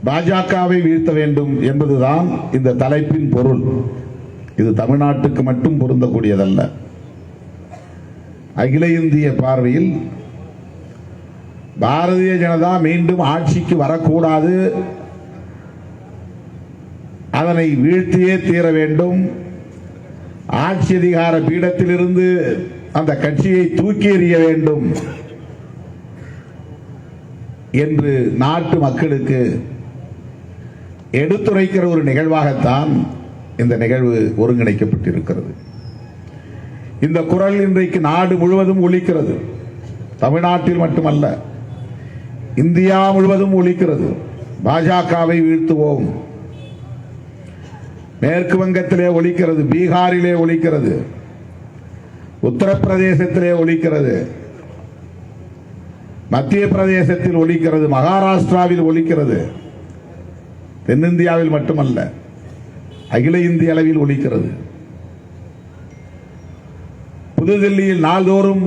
பாஜகவை வீழ்த்த வேண்டும் என்பதுதான் இந்த தலைப்பின் பொருள். இது தமிழ்நாட்டுக்கு மட்டும் பொருந்தக்கூடியதல்ல. அகில இந்திய பார்வையில் பாரதிய ஜனதா மீண்டும் ஆட்சிக்கு வரக்கூடாது, அதனை வீழ்த்தியே தீர வேண்டும், ஆட்சி அதிகார பீடத்திலிருந்து அந்த கட்சியை தூக்கி எறிய வேண்டும் என்று நாட்டு மக்களுக்கு எடுத்துரைக்கிற ஒரு நிகழ்வாகத்தான் இந்த நிகழ்வு ஒருங்கிணைக்கப்பட்டிருக்கிறது. இந்த குரல் இன்றைக்கு நாடு முழுவதும் ஒலிக்கிறது. தமிழ்நாட்டில் மட்டுமல்ல, இந்தியா முழுவதும் ஒலிக்கிறது. பாஜகவை வீழ்த்துவோம். மேற்கு வங்கத்திலே ஒலிக்கிறது, பீகாரிலே ஒலிக்கிறது, உத்தரப்பிரதேசத்திலே ஒலிக்கிறது, மத்திய பிரதேசத்தில் ஒலிக்கிறது, மகாராஷ்டிராவில் ஒலிக்கிறது. தென்னிந்தியாவில் மட்டுமல்ல, அகில இந்திய அளவில் ஒலிக்கிறது. புதுதில்லியில் நாள்தோறும்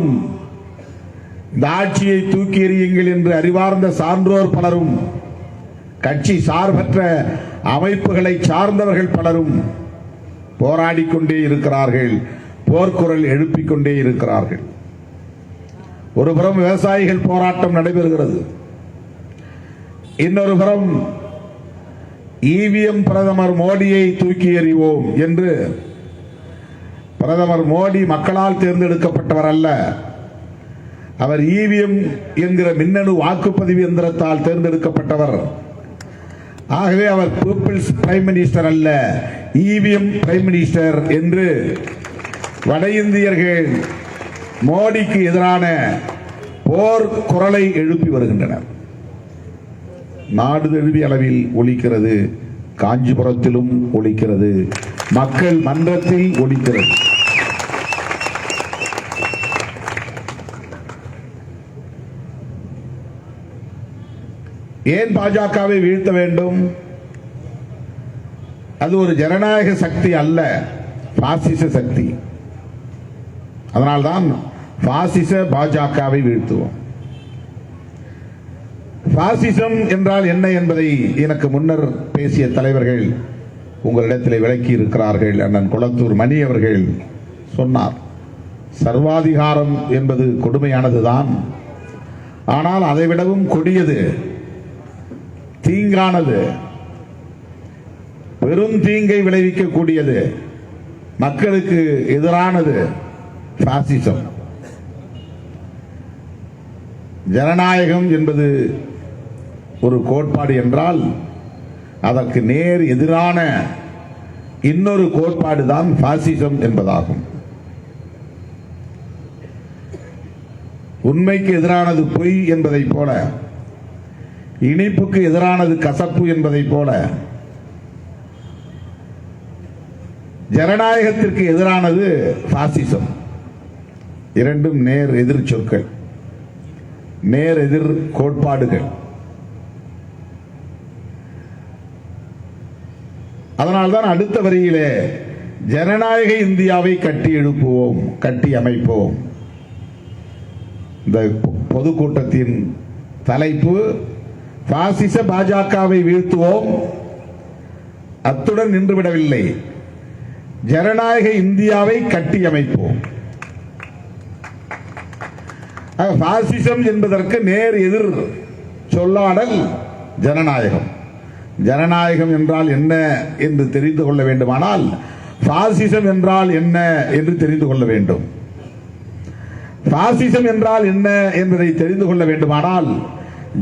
இந்த ஆட்சியை தூக்கி எறியுங்கள் என்று அறிவார்ந்த சான்றோர் பலரும், கட்சி சார்பற்ற அமைப்புகளை சார்ந்தவர்கள் பலரும் போராடிக்கொண்டே இருக்கிறார்கள், போர்க்குரல் எழுப்பிக் கொண்டே இருக்கிறார்கள். ஒருபுறம் விவசாயிகள் போராட்டம் நடைபெறுகிறது, இன்னொரு புறம் இவிஎம் பிரதமர் மோடியை தூக்கி எறிவோம் என்று. பிரதமர் மோடி மக்களால் தேர்ந்தெடுக்கப்பட்டவர் அல்ல, அவர் இவிஎம் என்கிற மின்னணு வாக்குப்பதிவு எந்திரத்தால் தேர்ந்தெடுக்கப்பட்டவர். ஆகவே அவர் பீப்பிள்ஸ் பிரைம் மினிஸ்டர் அல்ல, இவிஎம் பிரைம் மினிஸ்டர் என்று வட இந்தியர்கள் மோடிக்கு எதிரான போர் குரலை எழுப்பி வருகின்றனர். நாடு தழுவிய அளவில் ஒலிக்கிறது, காஞ்சிபுரத்திலும் ஒலிக்கிறது, மக்கள் மன்றத்தில் ஒலிக்கிறது. ஏன் பாஜகவை வீழ்த்த வேண்டும்? அது ஒரு ஜனநாயக சக்தி அல்ல, பாசிச சக்தி. அதனால்தான் பாசிச பாஜகவை வீழ்த்துவோம். பாசிசம் என்றால் என்ன என்பதை எனக்கு முன்னர் பேசிய தலைவர்கள் உங்களிடத்தில் விளக்கி இருக்கிறார்கள். அண்ணன் குளத்தூர் மணி அவர்கள் சொன்னார், சர்வாதிகாரம் என்பது கொடுமையானதுதான், ஆனால் அதைவிடவும் கொடியது, தீங்கானது, பெரும் தீங்கை விளைவிக்கக்கூடியது, மக்களுக்கு எதிரானது பாசிசம். ஜனநாயகம் என்பது ஒரு கோட்பாடு என்றால் அதற்கு நேர் எதிரான இன்னொரு கோட்பாடு தான் பாசிசம் என்பதாகும். உண்மைக்கு எதிரானது பொய் என்பதை போல, இனிப்புக்கு எதிரானது கசப்பு என்பதை போல, ஜனநாயகத்திற்கு எதிரானது பாசிசம். இரண்டும் நேர் எதிர் சொற்கள், நேர் எதிர் கோட்பாடுகள். அதனால்தான் அடுத்த வரியிலே ஜனநாயக இந்தியாவை கட்டி எழுப்புவோம், கட்டி அமைப்போம். இந்த பொதுக்கூட்டத்தின் தலைப்பு பாசிச பாஜகவை வீழ்த்துவோம். அத்துடன் நின்றுவிடவில்லை, ஜனநாயக இந்தியாவை கட்டி அமைப்போம். பாசிசம் என்பதற்கு நேர் எதிர் சொல்லாடல் ஜனநாயகம். ஜனநாயகம் என்றால் என்ன என்று தெரிந்து கொள்ள வேண்டுமானால் பாசிசம் என்றால் என்ன என்று தெரிந்து கொள்ள வேண்டும். பாசிசம் என்றால் என்ன என்பதை தெரிந்து கொள்ள வேண்டுமானால்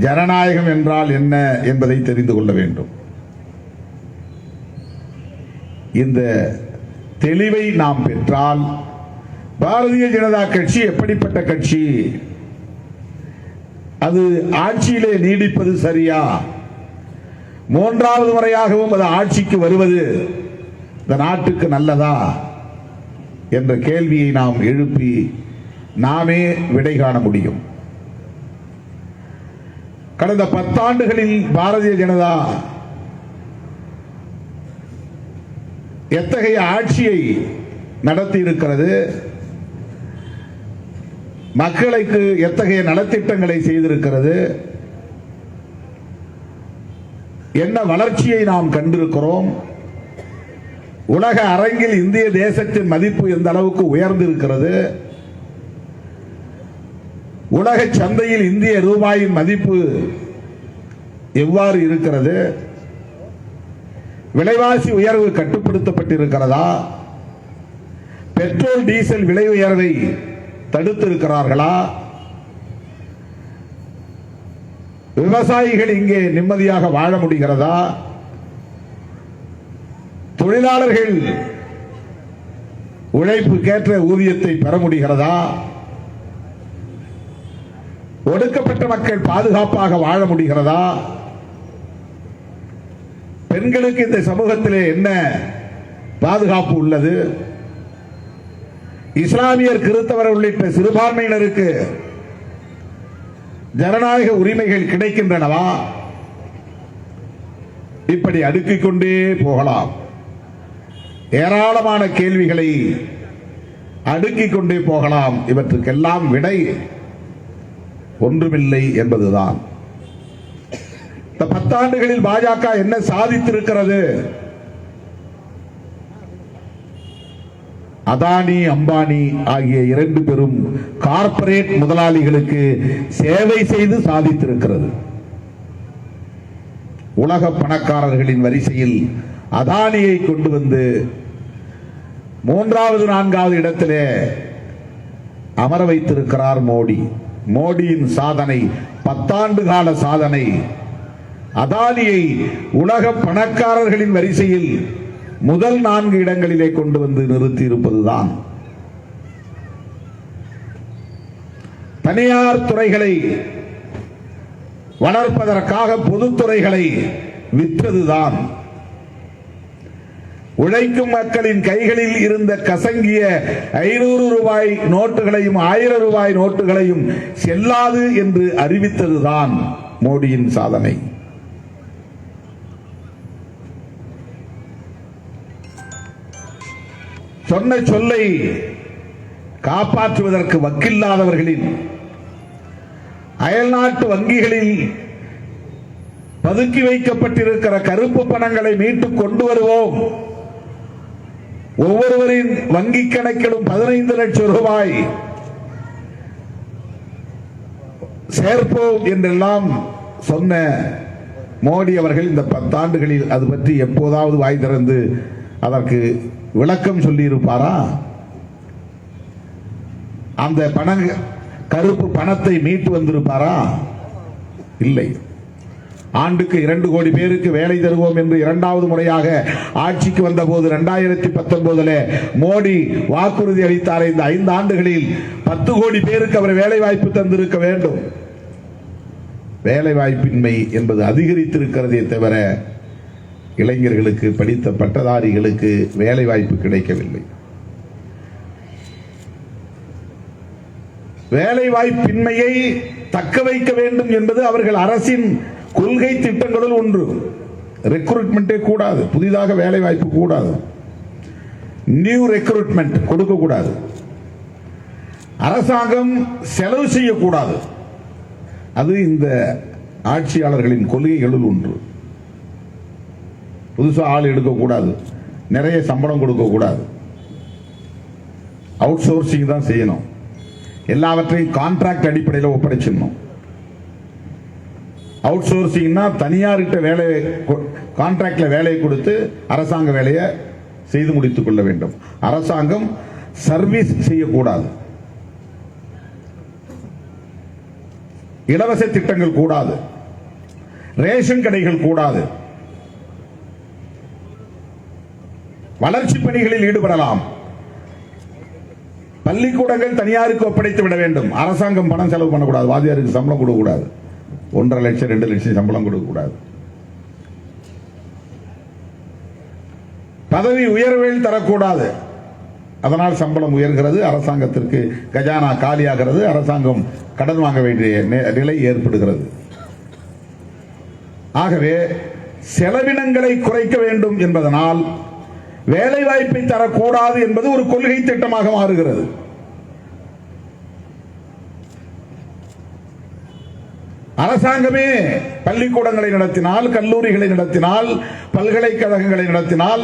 ஜனநாயகம் என்றால் என்ன என்பதை தெரிந்து கொள்ள வேண்டும். இந்த தெளிவை நாம் பெற்றால் பாரதிய ஜனதா கட்சி எப்படிப்பட்ட கட்சி, அது ஆட்சியிலே நீடிப்பது சரியா, மூன்றாவது முறையாகவும் அது ஆட்சிக்கு வருவது இந்த நாட்டுக்கு நல்லதா என்ற கேள்வியை நாம் எழுப்பி நாமே விடை காண முடியும். கடந்த 10 ஆண்டுகளில் பாரதிய ஜனதா எத்தகைய ஆட்சியை நடத்தி இருக்கிறது, மக்களுக்கு எத்தகைய நலத்திட்டங்களை செய்திருக்கிறது, என்ன வளர்ச்சியை நாம் கண்டிருக்கிறோம். உலக அரங்கில் இந்திய தேசத்தின் மதிப்பு எந்த அளவுக்கு உயர்ந்திருக்கிறது. உலக சந்தையில் இந்திய ரூபாயின் மதிப்பு எவ்வாறு இருக்கிறது. விலைவாசி உயர்வு கட்டுப்படுத்தப்பட்டிருக்கிறதா. பெட்ரோல் டீசல் விலை உயர்வை தடுத்திருக்கிறார்களா. விவசாயிகள் இங்கே நிம்மதியாக வாழ முடிகிறதா. தொழிலாளர்கள் உழைப்புக்கேற்ற ஊதியத்தை பெற முடிகிறதா. ஒடுக்கப்பட்ட மக்கள் பாதுகாப்பாக வாழ முடிகிறதா. பெண்களுக்கு இந்த சமூகத்திலே என்ன பாதுகாப்பு உள்ளது. இஸ்லாமியர், கிறிஸ்தவர் உள்ளிட்ட சிறுபான்மையினருக்கு ஜனநாயக உரிமைகள் கிடைக்கின்றனவா. இப்படி அடுக்கிக் கொண்டே போகலாம். ஏராளமான கேள்விகளை அடுக்கிக் கொண்டே போகலாம். இவற்றுக்கெல்லாம் விடை ஒன்றுமில்லை என்பதுதான். இந்த 10 ஆண்டுகளில் பாஜக என்ன சாதித்திருக்கிறது. அதானி, அம்பானி ஆகிய 2 பெரும் கார்ப்பரேட் முதலாளிகளுக்கு சேவை செய்து சாதித்திருக்கிறது. உலக பணக்காரர்களின் வரிசையில் அதானியை கொண்டு வந்து 3வது 4வது இடத்திலே அமர வைத்திருக்கிறார் மோடி. மோடியின் சாதனை 10 ஆண்டு கால சாதனை. அதானியை உலக பணக்காரர்களின் வரிசையில் முதல் 4 இடங்களிலே கொண்டு வந்து நிறுத்தி இருப்பதுதான். தனியார் துறைகளை வளர்ப்பதற்காக பொதுத்துறைகளை விற்றதுதான். உழைக்கும் மக்களின் கைகளில் இருந்த கசங்கிய 500 ரூபாய் நோட்டுகளையும் 1000 ரூபாய் நோட்டுகளையும் செல்லாது என்று அறிவித்ததுதான் மோடியின் சாதனை. சொன்ன சொல்லை காப்பாற்றுவதற்கு வக்கில்லாதவர்களின் அயல்நாட்டு வங்கிகளில் பதுக்கி வைக்கப்பட்டிருக்கிற கருப்பு பணங்களை மீட்டுக் கொண்டு வருவோம், ஒவ்வொருவரின் வங்கி கணக்கிலும் 15 லட்சம் ரூபாய் சேர்ப்போம் என்றெல்லாம் சொன்ன மோடி அவர்கள் இந்த 10 ஆண்டுகளில் அது பற்றி எப்போதாவது வாய் திறந்து அதற்கு விளக்கம் சொல்லி இருப்பாரா? அந்த கருப்பு பணத்தை மீட்டு வந்திருப்பாரா? இல்லை. ஆண்டுக்கு 2 கோடி பேருக்கு வேலை தருவோம் என்று 2வது முறையாக ஆட்சிக்கு வந்த போது 2019 மோடி வாக்குறுதி அளித்தார். இந்த 5 ஆண்டுகளில் 10 கோடி பேருக்கு அவர் வேலை வாய்ப்பு தந்திருக்க வேண்டும். வேலை வாய்ப்பின்மை என்பது அதிகரித்திருக்கிறதே தவிர இளைஞர்களுக்கு, படித்த பட்டதாரிகளுக்கு வேலை வாய்ப்பு கிடைக்கவில்லை. வேலை வாய்ப்பின்மையை தக்க வைக்க வேண்டும் என்பது அவர்கள் அரசின் கொள்கை திட்டங்களுள் ஒன்று. ரெக்ரூட்மெண்டே கூடாது, புதிதாக வேலை வாய்ப்பு கூடாது, நியூ ரெக்ரூட்மெண்ட் கொடுக்க கூடாது, அரசாங்கம் செலவு செய்யக்கூடாது. அது இந்த ஆட்சியாளர்களின் கொள்கைகளுள் ஒன்று. புதுசாக ஆள் எடுக்கக்கூடாது, நிறைய சம்பளம் கொடுக்கக்கூடாது, அவுட் சோர்சிங் தான் செய்யணும், எல்லாவற்றையும் கான்ட்ராக்ட் அடிப்படையில் ஒப்படைச்சிடணும். அவுட் சோர்சிங்னா தனியார்கிட்ட வேலை, கான்ட்ராக்ட்ல வேலையை கொடுத்து அரசாங்க வேலையை செய்து முடித்துக் கொள்ள வேண்டும். அரசாங்கம் சர்வீஸ் செய்யக்கூடாது. இலவச திட்டங்கள் கூடாது, ரேஷன் கடைகள் கூடாது. வளர்ச்சி பணிகளில் ஈடுபடலாம். பள்ளிக்கூடங்கள் தனியாருக்கு ஒப்படைத்து விட வேண்டும். அரசாங்கம் பணம் செலவு பண்ணக்கூடாது. வாத்தியாருக்கு சம்பளம் கொடுக்கக்கூடாது. 1.5 லட்சம் 2 லட்சம் சம்பளம் கொடுக்கக்கூடாது. பதவி உயர்வில் தரக்கூடாது. அதனால் சம்பளம் உயர்கிறது, அரசாங்கத்திற்கு கஜானா காலியாகிறது, அரசாங்கம் கடன் வாங்க வேண்டிய நிலை ஏற்படுகிறது. ஆகவே செலவினங்களை குறைக்க வேண்டும் என்பதனால் வேலை வாய்ப்பை தரக்கூடாது என்பது ஒரு கொள்கை திட்டமாக மாறுகிறது. அரசாங்கமே பள்ளிக்கூடங்களை நடத்தினால், கல்லூரிகளை நடத்தினால், பல்கலைக்கழகங்களை நடத்தினால்,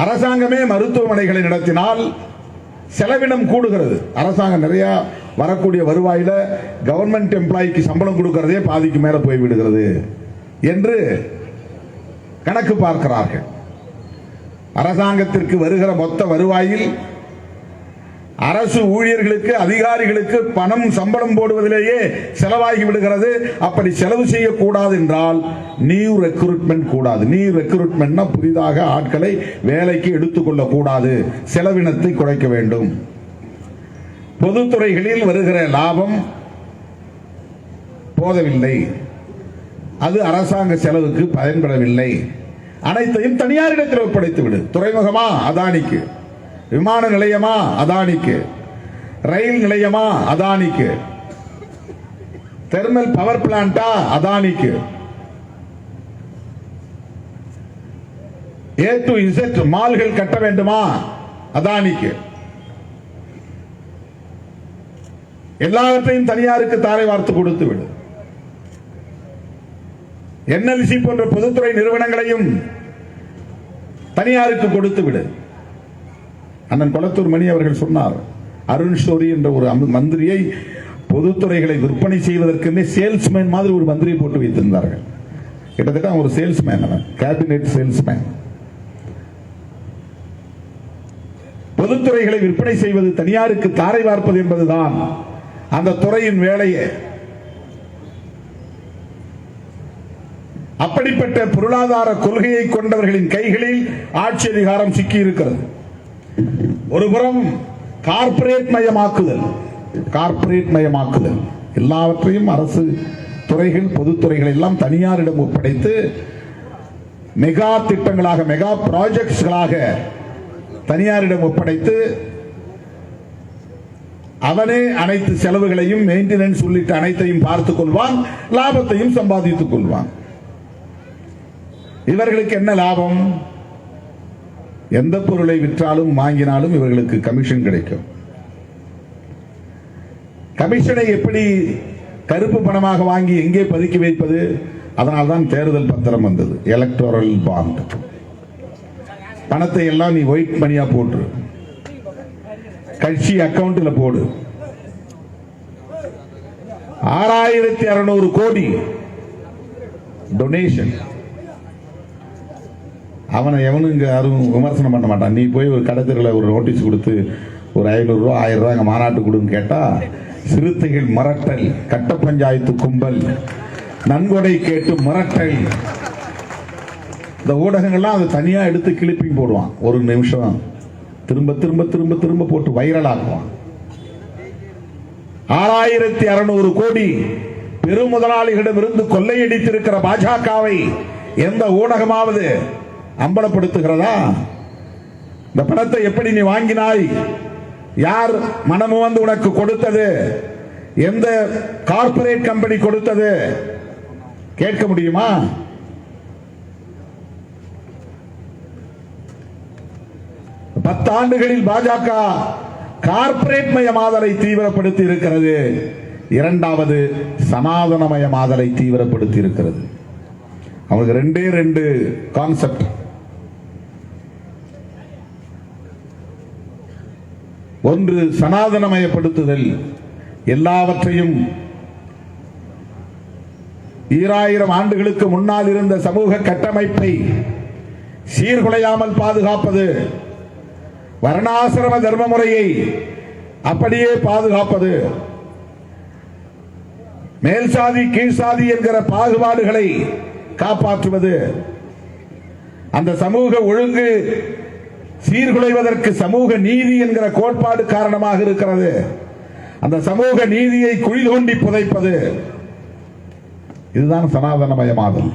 அரசாங்கமே மருத்துவமனைகளை நடத்தினால் செலவினம் கூடுகிறது. அரசாங்கம் நிறைய வரக்கூடிய வருவாயில கவர்மெண்ட் எம்ப்ளாய்க்கு சம்பளம் கொடுக்கிறதே பாதிக்கு மேல போய்விடுகிறது என்று கணக்கு பார்க்கிறார்கள். அரசாங்கத்திற்கு வருகிற மொத்த வருவாயில் அரசு ஊழியர்களுக்கு, அதிகாரிகளுக்கு பணம் சம்பளம் போடுவதிலேயே செலவாகி விடுகிறது. அப்படி செலவு செய்யக்கூடாது என்றால் நியூ ரெக்ரூட்மெண்ட் கூடாது. நியூ ரெக்ரூட்மெண்ட் புதிதாக ஆட்களை வேலைக்கு எடுத்துக்கொள்ள கூடாது, செலவினத்தை குறைக்க வேண்டும். பொதுத்துறைகளில் வருகிற லாபம் போதவில்லை, அது அரசாங்க செலவுக்கு பயன்படவில்லை, அனைத்தையும் தனியாரிடத்தில் ஒப்படைத்து விடு. துறைமுகமா அதானிக்கு, விமான நிலையமா அதானிக்கு, ரயில் நிலையமா அதானிக்கு, தெர்மல் பவர் பிளான்டா அதானிக்கு, A to Z மால்கள் கட்ட வேண்டுமா அதானிக்கு, எல்லாவற்றையும் தனியாருக்கு தாரை வார்த்து கொடுத்து விடு. NLC போன்ற பொதுத்துறை நிறுவனங்களையும் தனியாருக்கு கொடுத்து விடு. அண்ணன் கொளத்தூர் மணி அவர்கள் சொன்னார், அருண் ஷோரி என்ற ஒரு மந்திரியை பொதுத்துறைகளை விற்பனை செய்வதற்கு சேல்ஸ்மேன் மாதிரி ஒரு மந்திரியை போட்டு வைத்திருந்தார்கள். கிட்டத்தட்ட ஒரு சேல்ஸ்மேன், அவன் கேபினெட் சேல்ஸ்மேன். பொதுத்துறைகளை விற்பனை செய்வது, தனியாருக்கு தாரை வார்ப்பது என்பதுதான் அந்த துறையின் வேலையே. அப்படிப்பட்ட பொருளாதார கொள்கையை கொண்டவர்களின் கைகளில் ஆட்சி அதிகாரம் சிக்கி இருக்கிறது. ஒருபுறம் கார்ப்பரேட் மயமாக்குதல், கார்ப்பரேட் மயமாக்குதல், எல்லாவற்றையும் அரசு துறைகள், பொதுத்துறைகள் எல்லாம் தனியாரிடம் ஒப்படைத்து மெகா திட்டங்களாக, மெகா ப்ராஜெக்ட்ஸ்களாக தனியாரிடம் ஒப்படைத்து அவனே அனைத்து செலவுகளையும், மெயின்டெனன்ஸ் உள்ளிட்ட அனைத்தையும் பார்த்துக் கொள்வான், லாபத்தையும் சம்பாதித்துக் கொள்வான். இவர்களுக்கு என்ன லாபம்? எந்த பொருளை விற்றாலும் வாங்கினாலும் இவர்களுக்கு கமிஷன் கிடைக்கும். கமிஷனை எப்படி கருப்பு பணமாக வாங்கி எங்கே பதுக்கி வைப்பது? அதனால்தான் தேர்தல் பத்திரம் வந்தது, எலக்டோரல் பாண்ட். பணத்தை எல்லாம் நீ ஒயிட் மணியா போட்டு கட்சி அக்கவுண்ட்ல போடு. 6600 கோடி டொனேஷன். அவனை எவனும் இங்க யாரும் விமர்சனம் பண்ண மாட்டான். நீ போய் ஒரு கடத்தல ஒரு நோட்டீஸ் கொடுத்து ஒரு 500 ரூபா 1000 ரூபாய் மாநாட்டு கொடுன்னு கேட்டா சிறுத்தைகள் மிரட்டல், கட்ட பஞ்சாயத்து கும்பல், நன்கொடை கேட்டு மிரட்டல். இந்த ஊடகங்கள்லாம் அதை தனியா எடுத்து கிளிப்பிங் போடுவான். ஒரு நிமிஷம் திரும்ப திரும்ப திரும்ப திரும்ப போட்டு வைரல் ஆக்குவான். 6600 கோடி பெருமுதலாளிகளிடமிருந்து கொள்ளையடித்திருக்கிற பாஜகவை எந்த ஊடகமாவது அம்பலப்படுத்துகிறதா? இந்த பணத்தை எப்படி நீ வாங்கினாய்? யார் மனமு வந்து உனக்கு கொடுத்தது? எந்த கார்ப்பரேட் கம்பெனி கொடுத்தது? கேட்க முடியுமா? பத்தாண்டுகளில் பாஜக கார்ப்பரேட் மயமாதலை தீவிரப்படுத்தி இருக்கிறது. இரண்டாவது சனாதனமயமாதலை தீவிரப்படுத்தி இருக்கிறது. அவங்களுக்கு ரெண்டே ரெண்டு கான்செப்ட். ஒன்று சனாதனமயப்படுத்துதல், எல்லாவற்றையும் 2000 ஆண்டுகளுக்கு முன்னால் இருந்த சமூக கட்டமைப்பை சீர்குலையாமல் பாதுகாப்பது, வர்ணாசிரம தர்ம முறையை அப்படியே பாதுகாப்பது, மேல் சாதி கீழ் சாதி என்கிற பாகுபாடுகளை காப்பாற்றுவது, அந்த சமூக ஒழுங்கு சீர்குலைவதற்கு சமூக நீதி என்கிற கோட்பாடு காரணமாக இருக்கிறது. அந்த சமூக நீதியை குழி தோண்டி புதைப்பது, இதுதான் சனாதனமயமாதல்.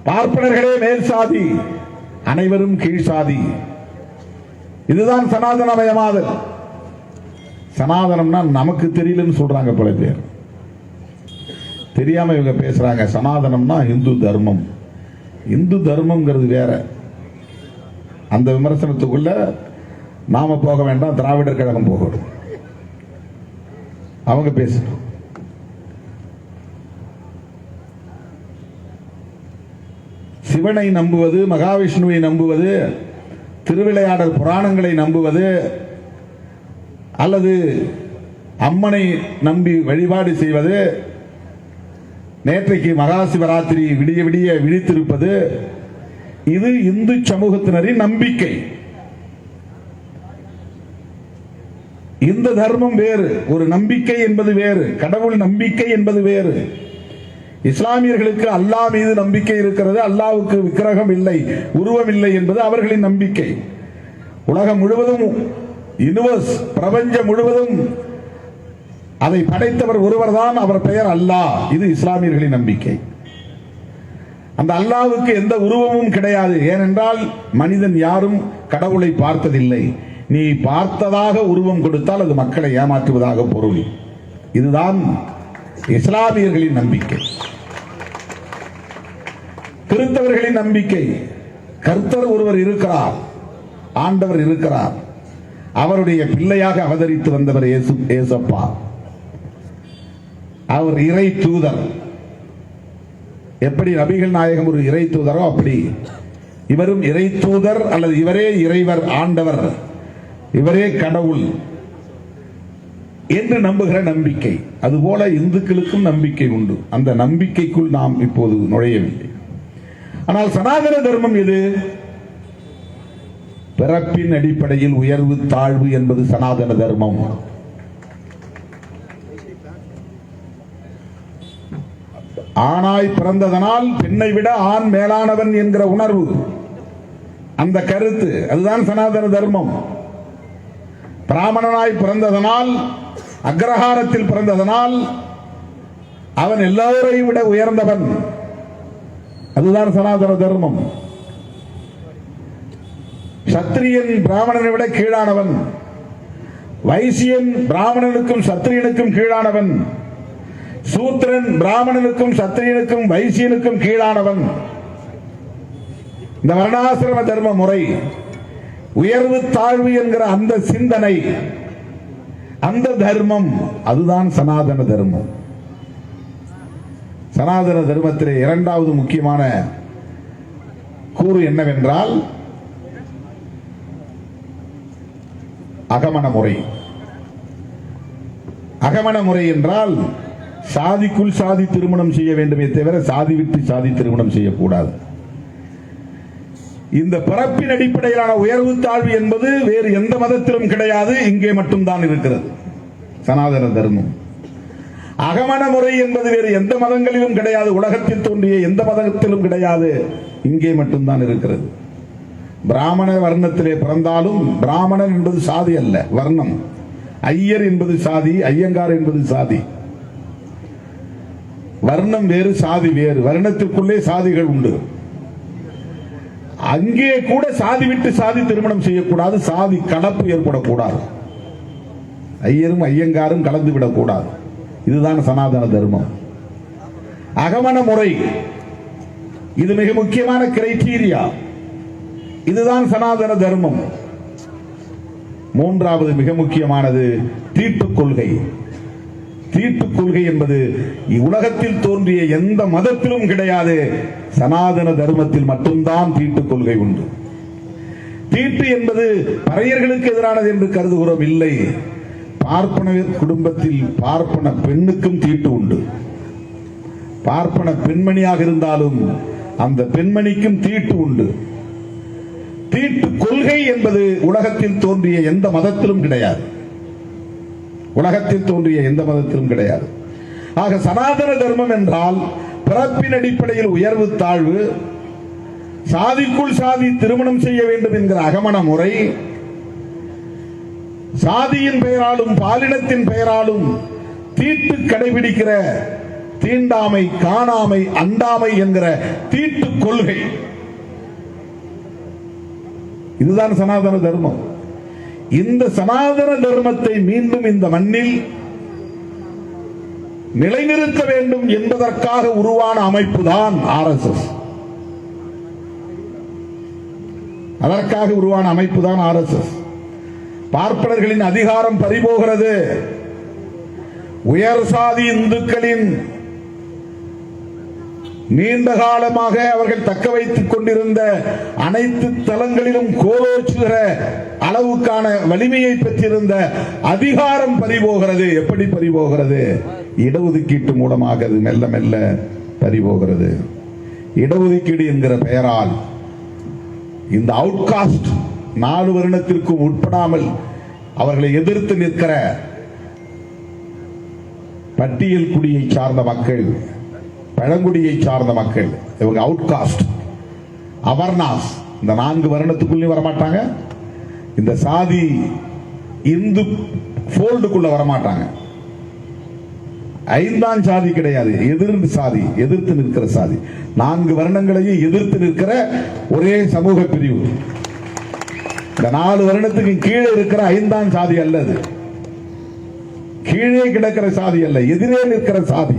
பார்ப்பனர்களே மேல் சாதி, அனைவரும் கீழ் சாதி, இதுதான் சனாதனமயமாதல். சனாதனம்னா நமக்கு தெரியலன்னு சொல்றாங்க பல பேர். தெரியாம இவங்க பேசுறாங்க. சனாதனம்னா இந்து தர்மம். இந்து தர்மம்ங்கிறது வேற. அந்த விமர்சனத்துக்குள்ள நாம போக வேண்டாம், திராவிடர் கழகம் போகணும். அவங்க பேசணும். சிவனை நம்புவது, மகாவிஷ்ணுவை நம்புவது, திருவிளையாடல் புராணங்களை நம்புவது அல்லது அம்மனை நம்பி வழிபாடு செய்வது, நேற்றைக்கு மகா சிவராத்திரி விடிய விடிய விழித்திருப்பது, இது இந்து சமூகத்தினரின் நம்பிக்கை. இந்த தர்மம் வேறு, ஒரு நம்பிக்கை என்பது வேறு, கடவுள் நம்பிக்கை என்பது வேறு. இஸ்லாமியர்களுக்கு அல்லாஹ் மீது நம்பிக்கை இருக்கிறது, அல்லாஹ்வுக்கு விக்கிரகம் இல்லை, உருவம் இல்லை என்பது அவர்களின் நம்பிக்கை. உலகம் முழுவதும், யூனிவர்ஸ், பிரபஞ்சம் முழுவதும் அதை படைத்தவர் ஒருவர் தான், அவர் பெயர் அல்லாஹ். இது இஸ்லாமியர்களின் நம்பிக்கை. அந்த அல்லாஹ்வுக்கு எந்த உருவமும் கிடையாது. ஏனென்றால் மனிதன் யாரும் கடவுளை பார்த்ததில்லை. நீ பார்த்ததாக உருவம் கொடுத்தால் அது மக்களை ஏமாற்றுவதாக பொருள். இதுதான் இஸ்லாமியர்களின் நம்பிக்கை. கிறிஸ்தவர்களின் நம்பிக்கை, கர்த்தர் ஒருவர் இருக்கிறார், ஆண்டவர் இருக்கிறார், அவருடைய பிள்ளையாக அவதரித்து வந்தவர் ஏசப்பா, அவர் இறை தூதர். எப்படி நபிகள் நாயகம் ஒரு இறை தூதரோ அப்படி இவரும் இறை தூதர், அல்லது இவரே இறைவர், ஆண்டவர், இவரே கடவுள் என்று நம்புகிற நம்பிக்கை. அதுபோல இந்துக்களுக்கும் நம்பிக்கை உண்டு. அந்த நம்பிக்கைக்குள் நாம் இப்போது நுழையவில்லை. ஆனால் சனாதன தர்மம் எது? பிறப்பின் அடிப்படையில் உயர்வு தாழ்வு என்பது சனாதன தர்மம். ஆணாய் பிறந்ததனால் பெண்ணை விட ஆண் மேலானவன் என்கிற உணர்வு, அந்த கருத்து, அதுதான் சனாதன தர்மம். பிராமணனாய் பிறந்ததனால், அக்ரஹாரத்தில் பிறந்ததனால் அவன் எல்லோரையும் விட உயர்ந்தவன், அதுதான் சனாதன தர்மம். சத்திரியன் பிராமணனை விட கீழானவன், வைசியன் பிராமணனுக்கும் சத்திரியனுக்கும் கீழானவன், சூத்திரன் பிராமணனுக்கும் சத்திரியனுக்கும் வைசியனுக்கும் கீழானவன். இந்த வர்ணாசிரம தர்ம முறை, உயர்வு தாழ்வு என்கிற அந்த சிந்தனை, அந்த தர்மம், அதுதான் சனாதன தர்மம். சனாதன தர்மத்திலே இரண்டாவது முக்கியமான கூறு என்னவென்றால் அகமண முறை. அகமண முறை என்றால் சாதிக்குள் சாதி திருமணம் செய்ய வேண்டுமே தவிர சாதி விட்டு சாதி திருமணம் செய்யக்கூடாது. இந்த பிறப்பின் அடிப்படையிலான உயர்வு தாழ்வு என்பது வேறு எந்த மதத்திலும் கிடையாது, இங்கே மட்டும்தான் இருக்கிறது சனாதன தர்மம். அகமண முறை என்பது வேறு எந்த மதங்களிலும் கிடையாது, உலகத்தில் தோன்றிய எந்த மதத்திலும் கிடையாது, இங்கே மட்டும்தான் இருக்கிறது. பிராமண வர்ணத்திலே பிறந்தாலும், பிராமணன் என்பது சாதி அல்ல, வர்ணம். ஐயர் என்பது சாதி, ஐயங்கார் என்பது சாதி. வர்ணம் வேறு, சாதி வேறு. வர்ணத்திற்குள்ளே சாதிகள் உண்டு. அங்கே கூட சாதி விட்டு சாதி திருமணம் செய்யக்கூடாது, சாதி கலப்பு ஏற்படக்கூடாது, ஐயரும் ஐயங்காரும் கலந்து விடக்கூடாது. இதுதான் சனாதன தர்மம். அகமண முறை, இது மிக முக்கியமான கிரைட்டீரியா. இதுதான் சனாதன தர்மம். மூன்றாவது மிக முக்கியமானது தீட்டுக் கொள்கை. தீட்டுக் கொள்கை என்பது உலகத்தில் தோன்றிய எந்த மதத்திலும் கிடையாது, சனாதன தர்மத்தில் மட்டும்தான் தீட்டுக் கொள்கை உண்டு. தீட்டு என்பது பறையர்களுக்கு எதிரானது என்று கருதுகிறோம், இல்லை. பார்ப்பன குடும்பத்தில் பார்ப்பன பெண்ணுக்கும் தீட்டு உண்டு. பார்ப்பன பெண்மணியாக இருந்தாலும் அந்த பெண்மணிக்கும் தீட்டு உண்டு. தீட்டு கொள்கை என்பது உலகத்தில் தோன்றிய எந்த மதத்திலும் கிடையாது, உலகத்தில் தோன்றிய எந்த மதத்திலும் கிடையாது. ஆக சனாதன தர்மம் என்றால் பிறப்பின் அடிப்படையில் உயர்வு தாழ்வு, சாதிக்குள் சாதி திருமணம் செய்ய வேண்டும் என்கிற அகமண முறை, சாதியின் பெயராலும் பாலினத்தின் பெயராலும் தீட்டு கடைபிடிக்கிற தீண்டாமை, காணாமை, அண்டாமை என்கிற தீட்டு கொள்கை, இதுதான் சனாதன தர்மம். இந்த சனாதன தர்மத்தை மீண்டும் இந்த மண்ணில் நிலைநிறுத்த வேண்டும் என்பதற்காக உருவான அமைப்பு தான் RSS. அதற்காக உருவான அமைப்பு தான் RSS. பார்ப்பனர்களின் அதிகாரம் பறிபோகிறது, உயர் சாதி இந்துக்களின் நீண்ட காலமாக அவர்கள் தக்க வைத்துக் கொண்டிருந்த அனைத்து தளங்களிலும் கோலோச்சுகிற அளவுக்கான வலிமையை பெற்றிருந்த அதிகாரம் பறிபோகிறது. எப்படி பறிபோகிறது? இடஒதுக்கீட்டு மூலமாக அது மெல்ல மெல்ல பறிபோகிறது. இடஒதுக்கீடு என்கிற பெயரால் இந்த அவுட்காஸ்ட் 4 வருடத்திற்கும் உட்படாமல் அவர்களை எதிர்த்து நிற்கிற பட்டியல் குடியை சார்ந்த மக்கள், பழங்குடியை சார்ந்த மக்கள், இவங்க அவுட்காஸ்ட், அவர்னாஸ், இந்த 4 வருடத்துக்குள்ளே வரமாட்டாங்க. இந்த சாதி இந்து போல்டுக்குள்ள வரமாட்டாங்க. 5ஆம் சாதி கிடையாது, எதிர்த்து சாதி, எதிர்த்து நிற்கிற சாதி. 4 வருடங்களையும் எதிர்த்து நிற்கிற ஒரே சமூக பிரிவு. இந்த 4 வருடத்துக்கு கீழே இருக்கிற 5ஆம் சாதி அல்லது கீழே கிடக்கிற சாதி அல்ல, எதிரே நிற்கிற சாதி.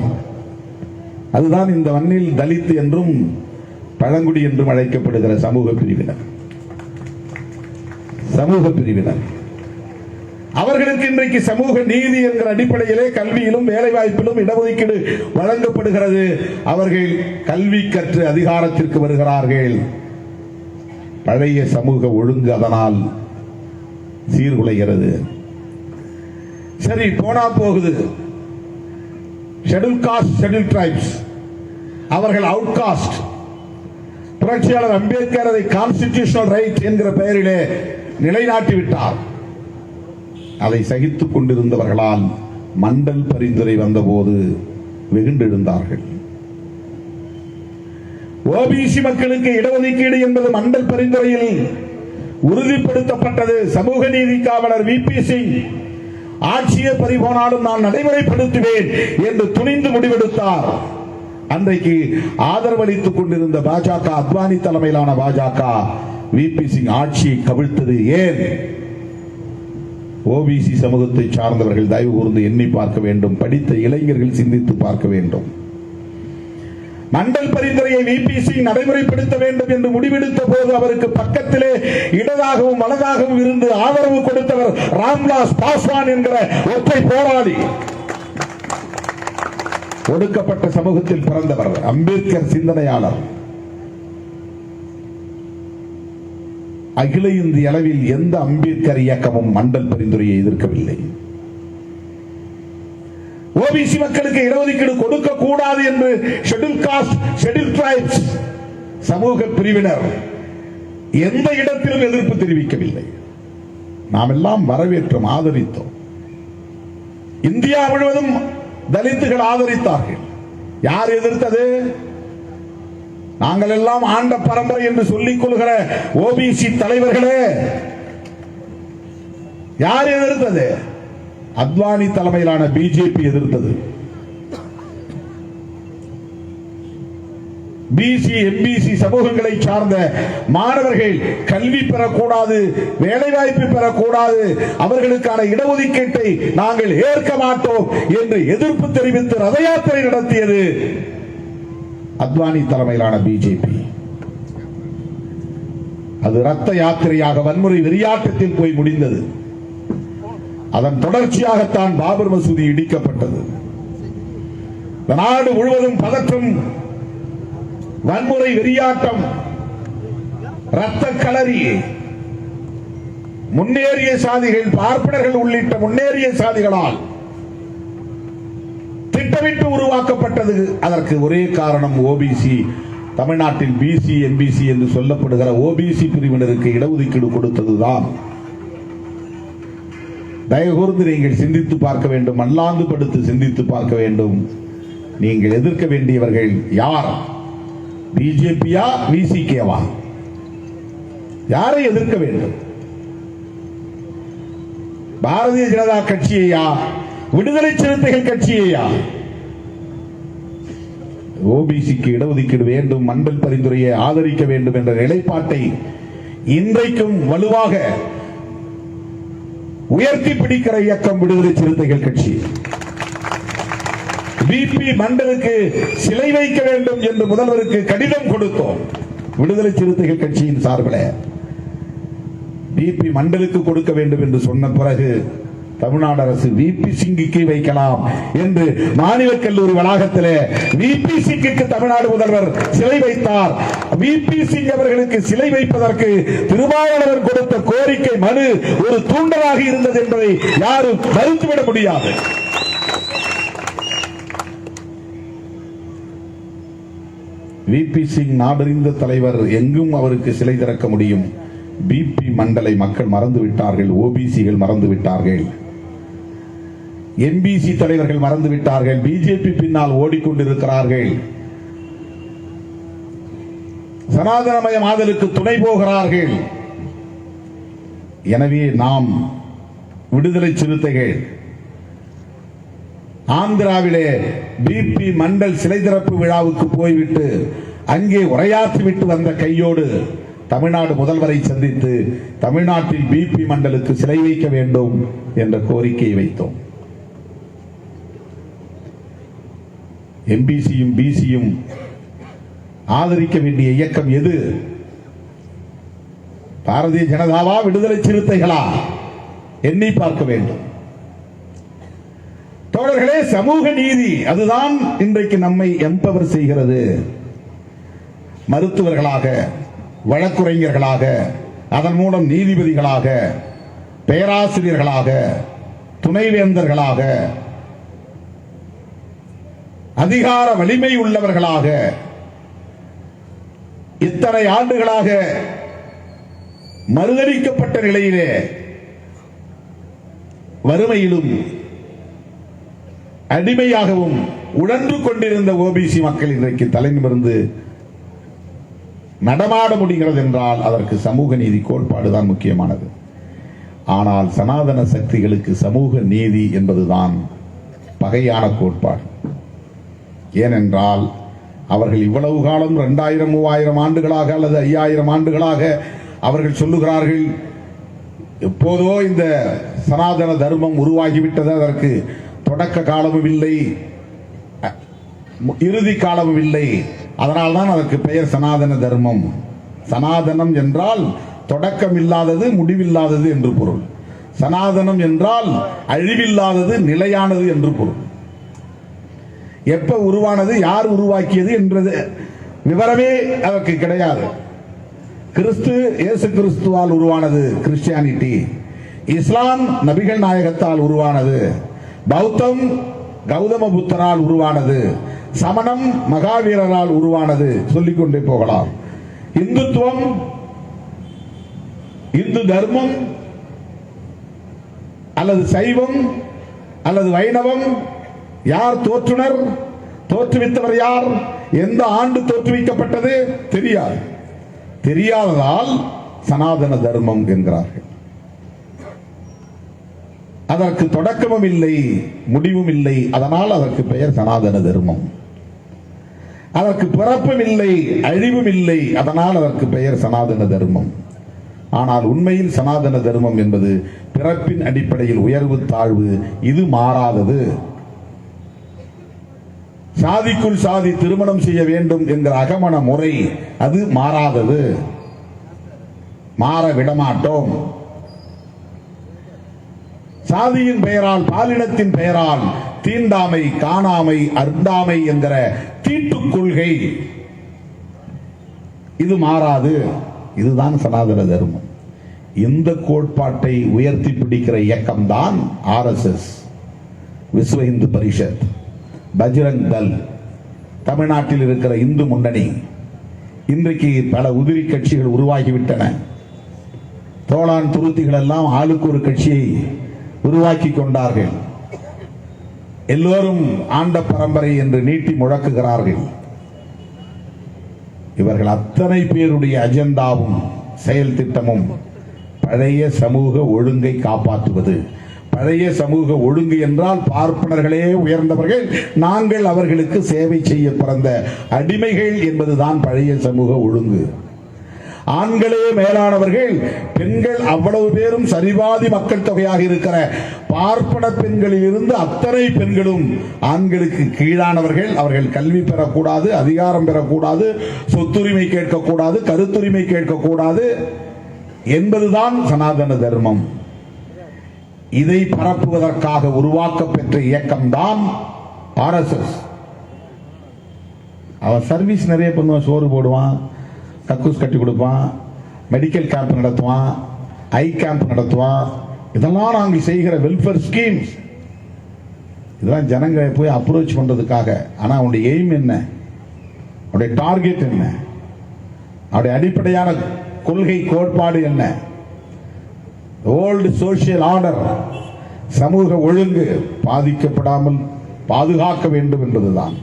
அதுதான் இந்த மண்ணில் தலித் என்றும் பழங்குடி என்றும் அழைக்கப்படுகிற சமூக பிரிவினர். சமூக பிரிவினர் அவர்களுக்கு இன்றைக்கு சமூக நீதி என்கிற அடிப்படையிலே கல்வியிலும் வேலை வாய்ப்பிலும் இடஒதுக்கீடு வழங்கப்படுகிறது. அவர்கள் கல்வி கற்று அதிகாரத்திற்கு வருகிறார்கள். பழைய சமூக ஒழுங்கு அதனால் சீர்குலைகிறது. சரி, போனா போகுது. ஷெட்யூல் காஸ்ட், ஷெட்யூல் டிரைப்ஸ், அவர்கள் அவுட் காஸ்ட். புரட்சியாளர் அம்பேத்கர் அதை கான்ஸ்டிடியூஷனல் ரைட் என்கிற பெயரிலே நிலைநாட்டி விட்டார். அதை சகித்துக் கொண்டிருந்தவர்களால் மண்டல் பரிந்துரை வந்தபோது வெகுண்டெழுந்தார்கள். ஓபிசி மக்களுக்கு இடஒதுக்கீடு என்பது மண்டல் பரிந்துரையில் உறுதிப்படுத்தப்பட்டது. சமூக நீதி காவலர் VP சிங் ஆட்சியை பறிபோனாலும் நான் நடைமுறைப்படுத்துவேன் என்று துணிந்து முடிவெடுத்தார். அன்றைக்கு ஆதரவளித்துக் கொண்டிருந்த பாஜக, அத்வானி தலைமையிலான பாஜக VP சிங் ஆட்சியை கவிழ்த்தது ஏன்? ஓபிசி சமூகத்தை சார்ந்தவர்கள் தயவு கூர்ந்து எண்ணி பார்க்க வேண்டும். படித்த இளைஞர்கள் சிந்தித்து பார்க்க வேண்டும். மண்டல் பரிந்துரையை VP சிங் நடைமுறைப்படுத்த வேண்டும் என்று முடிவெடுத்த போது அவருக்கு பக்கத்திலே இடதாகவும் வலதாகவும் இருந்து ஆதரவு கொடுத்தவர் ராம்விலாஸ் பாஸ்வான் என்கிற ஒற்றை போராளி. ஒடுக்கப்பட்ட சமூகத்தில் பிறந்தவர், அம்பேத்கர் சிந்தனையாளர். அகில இந்திய அளவில் எந்த அம்பேத்கர் இயக்கமும் மண்டல் பரிந்துரையை எதிர்க்கவில்லை. ஓபிசி மக்களுக்கு இடஒதுக்கீடு கொடுக்க கூடாது என்று ஷெட்யூல் காஸ்ட், ஷெட்யூல் டிரைப்ஸ் சமூக பிரிவினர் எந்த இடத்திலும் எதிர்ப்பு தெரிவிக்கவில்லை. நாம் எல்லாம் வரவேற்றோம், ஆதரித்தோம். இந்தியா முழுவதும் தலித்துகள் ஆதரித்தார்கள். யார் எதிர்த்தது? நாங்கள் எல்லாம் ஆண்ட பரம்பரை என்று சொல்லிக் கொள்கிற ஓபிசி தலைவர்களே. யார் எதிர்த்தது? அத்வானி தலைமையிலான பிஜேபி எதிர்த்தது. பிசி, எம்பிசி சமூகங்களை சார்ந்த மாணவர்கள் கல்வி பெறக்கூடாது, வேலைவாய்ப்பு பெறக்கூடாது, அவர்களுக்கான இடஒதுக்கீட்டை நாங்கள் ஏற்க மாட்டோம் என்று எதிர்ப்பு தெரிவித்து ரத யாத்திரை நடத்தியது அத்வானி தலைமையிலான பிஜேபி. அது ரத்த யாத்திரையாக வன்முறை வெறியாட்டத்தில் போய் முடிந்தது. அதன் தொடர்ச்சியாகத்தான் பாபர் மசூதி இடிக்கப்பட்டது. நாடு முழுவதும் பதற்றம், வன்முறை வெறியாட்டம், ரத்த களரி. முன்னேறிய சாதிகள், பார்ப்பனர்கள் உள்ளிட்ட முன்னேறிய சாதிகளால் திட்டமிட்டு உருவாக்கப்பட்டது. அதற்கு ஒரே காரணம் ஓபிசி. தமிழ்நாட்டில் பிசி, எம்பிசி என்று சொல்லப்படுகிற ஓபிசி பிரிவினருக்கு இடஒதுக்கீடு கொடுத்ததுதான். தயவுகூர்ந்து நீங்கள் சிந்தித்து பார்க்க வேண்டும், மல்லாந்து படுத்து சிந்தித்து பார்க்க வேண்டும். நீங்கள் எதிர்க்க வேண்டியவர்கள் யார்? பிஜேபியா, விசிகேவா? யாரை எதிர்க்க வேண்டும்? பாரதிய ஜனதா கட்சியையா, விடுதலை சிறுத்தைகள் கட்சியையா? ஓபிசிக்கு இடஒதுக்கீடு வேண்டும், மண்டல் பரிந்துரையை ஆதரிக்க வேண்டும் என்ற நிலைப்பாட்டை இன்றைக்கும் வலுவாக உயர்த்தி பிடிக்கிற இயக்கம் விடுதலை சிறுத்தைகள் கட்சி. பிபி மண்டலுக்கு சிலை வைக்க வேண்டும் என்று முதல்வருக்கு கடிதம் கொடுத்தோம். விடுதலை சிறுத்தைகள் கட்சியின் சார்பில் பிபி மண்டலுக்கு கொடுக்க வேண்டும் என்று சொன்ன பிறகு தமிழ்நாடு அரசு விபி சிங்குக்கு வைக்கலாம் என்று மாநில கல்லூரி வளாகத்திலே விபி சிங்குக்கு தமிழ்நாடு முதல்வர் சிலை வைத்தார். விபி சிங் அவர்களுக்கு சிலை வைப்பதற்கு திருமாவளவன் கொடுத்த கோரிக்கை மனு ஒரு தூண்டலாக இருந்தது என்பதை யாரும் மறுத்துவிட முடியாது. விபி சிங் நாடறிந்த தலைவர், எங்கும் அவருக்கு சிலை திறக்க முடியும். பிபி மண்டலை மக்கள் மறந்து விட்டார்கள், ஓபிசிகள் மறந்து விட்டார்கள், எம்பிசி தலைவர்கள் மறந்து விட்டார்கள், பிஜேபி பின்னால் ஓடிக்கொண்டிருக்கிறார்கள், சனாதனமய மாதலுக்கு துணை போகிறார்கள். எனவே நாம் விடுதலை சிறுத்தைகள் ஆந்திராவிலே பிபி மண்டல் சிலை திறப்பு விழாவுக்கு போய்விட்டு அங்கே உரையாற்றிவிட்டு வந்த கையோடு தமிழ்நாடு முதல்வரை சந்தித்து தமிழ்நாட்டில் பிபி மண்டலுக்கு சிலை வைக்க வேண்டும் என்ற கோரிக்கையை வைத்தோம். எம்பிசியும் பிசியும் ஆதரிக்க வேண்டிய இயக்கம் எது? பாரதிய ஜனதாவா, விடுதலை சிறுத்தைகளா? எண்ணி பார்க்க வேண்டும். தோழர்களே, சமூக நீதி அதுதான் இன்றைக்கு நம்மை எம்பவர் செய்கிறது. மருத்துவர்களாக, வழக்குரைஞர்களாக, அதன் மூலம் நீதிபதிகளாக, பேராசிரியர்களாக, துணைவேந்தர்களாக, அதிகார வலிமை உள்ளவர்களாக இத்தனை ஆண்டுகளாக மறுதளிக்கப்பட்ட நிலையிலே வறுமையிலும் அடிமையாகவும் உழன்று கொண்டிருந்த ஓபிசி மக்கள் இன்றைக்கு தலைநிமிர்ந்து நடமாட முடிகிறது என்றால் அதற்கு சமூக நீதி கோட்பாடுதான் முக்கியமானது. ஆனால் சனாதன சக்திகளுக்கு சமூக நீதி என்பதுதான் பகையான கோட்பாடு. ஏனென்றால் அவர்கள் இவ்வளவு காலம் 2000 3000 ஆண்டுகளாக அல்லது 5000 ஆண்டுகளாக அவர்கள் சொல்லுகிறார்கள், எப்போதோ இந்த சனாதன தர்மம் உருவாகிவிட்டது, அதற்கு தொடக்க காலமும் இல்லை, இறுதி காலமும் இல்லை, அதனால்தான் அதற்கு பெயர் சனாதன தர்மம். சனாதனம் என்றால் தொடக்கம் இல்லாதது, முடிவில்லாதது என்று பொருள். சனாதனம் என்றால் அழிவில்லாதது, நிலையானது என்று பொருள். எப்ப உருவானது, யார் உருவாக்கியது என்றது விவரமே அதற்கு கிடையாது. கிறிஸ்து இயேசு கிறிஸ்துவால் உருவானது கிறிஸ்டியானிட்டி, இஸ்லாம் நபிகள் நாயகத்தால் உருவானது, பௌத்தம் கௌதம புத்தரால் உருவானது, சமணம் மகாவீரரால் உருவானது, சொல்லிக்கொண்டே போகலாம். இந்துத்துவம், இந்து தர்மம் அல்லது சைவம் அல்லது வைணவம், யார் தோற்றுனர், தோற்றுவித்தவர் யார், எந்த ஆண்டு தோற்றுவிக்கப்பட்டது தெரியாது. தெரியாததால் சனாதன தர்மம் என்கிறார்கள். அதற்கு தொடக்கமும் இல்லை, முடிவும் இல்லை, அதனால் அதற்கு பெயர் சனாதன தர்மம். அதற்கு பிறப்பும் இல்லை, அழிவும் இல்லை, அதனால் அதற்கு பெயர் சனாதன தர்மம். ஆனால் உண்மையில் சனாதன தர்மம் என்பது பிறப்பின் அடிப்படையில் உயர்வு தாழ்வு, இது மாறாதது. சாதிக்குள் சாதி திருமணம் செய்ய வேண்டும் என்கிற அகமண முறை அது மாறாதது, மாற விடமாட்டோம். சாதியின் பெயரால், பாலினத்தின் பெயரால் தீண்டாமை, காணாமை, அர்ந்தாமை என்கிற தீட்டுக் கொள்கை இது மாறாது. இதுதான் சனாதன தர்மம். இந்த கோட்பாட்டை உயர்த்தி பிடிக்கிற இயக்கம் தான் RSS, விஸ்வ இந்து பரிஷத், பஜ்ரங் தள், தமிழ்நாட்டில் இருக்கிற இந்து முன்னணி. இன்றைக்கு பல உதிரி கட்சிகள் உருவாகிவிட்டன. தோளான் துருத்திகள் எல்லாம் ஆளுக்கு ஒரு கட்சியை உருவாக்கி கொண்டார்கள். எல்லோரும் ஆண்ட பரம்பரை என்று நீட்டி முழக்குகிறார்கள். இவர்கள் அத்தனை பேருடைய அஜெண்டாவும் செயல் திட்டமும் பழைய சமூக ஒழுங்கை காப்பாற்றுவது. பழைய சமூக ஒழுங்கு என்றால் பார்ப்பனர்களே உயர்ந்தவர்கள், நாங்கள் அவர்களுக்கு சேவை செய்ய பிறந்த அடிமைகள் என்பதுதான் பழைய சமூக ஒழுங்கு. ஆண்களே மேலானவர்கள், பெண்கள் அவ்வளவு பேரும் சரிபாதி மக்கள் தொகையாக இருக்கிற பார்ப்பன பெண்களில் இருந்து அத்தனை பெண்களும் ஆண்களுக்கு கீழானவர்கள். அவர்கள் கல்வி பெறக்கூடாது, அதிகாரம் பெறக்கூடாது, சொத்துரிமை கேட்கக்கூடாது, கருத்துரிமை கேட்கக்கூடாது என்பதுதான் சனாதன தர்மம். இதை பரப்புவதற்காக உருவாக்கப்பெற்ற இயக்கம்தான் RSS. அவன் சர்வீஸ் நிறைய பண்ணுவான், சோறு போடுவான், கக்கூஸ் கட்டி கொடுப்பான், மெடிக்கல் கேம்ப் நடத்துவான், ஐ கேம்ப் நடத்துவான். இதெல்லாம் நாங்கள் செய்கிற வெல்ஃபேர் ஸ்கீம்ஸ். இதெல்லாம் ஜனங்களை போய் அப்ரோச் பண்றதுக்காக. ஆனா அவனுடைய எய்ம் என்ன, அவருடைய டார்கெட் என்ன, அவருடைய அடிப்படையான கொள்கை கோட்பாடு என்ன? ஓல்டு சோசியல் ஆர்டர், சமூக ஒழுங்கு பாதிக்கப்படாமல் பாதுகாக்க வேண்டும் என்பதுதான்.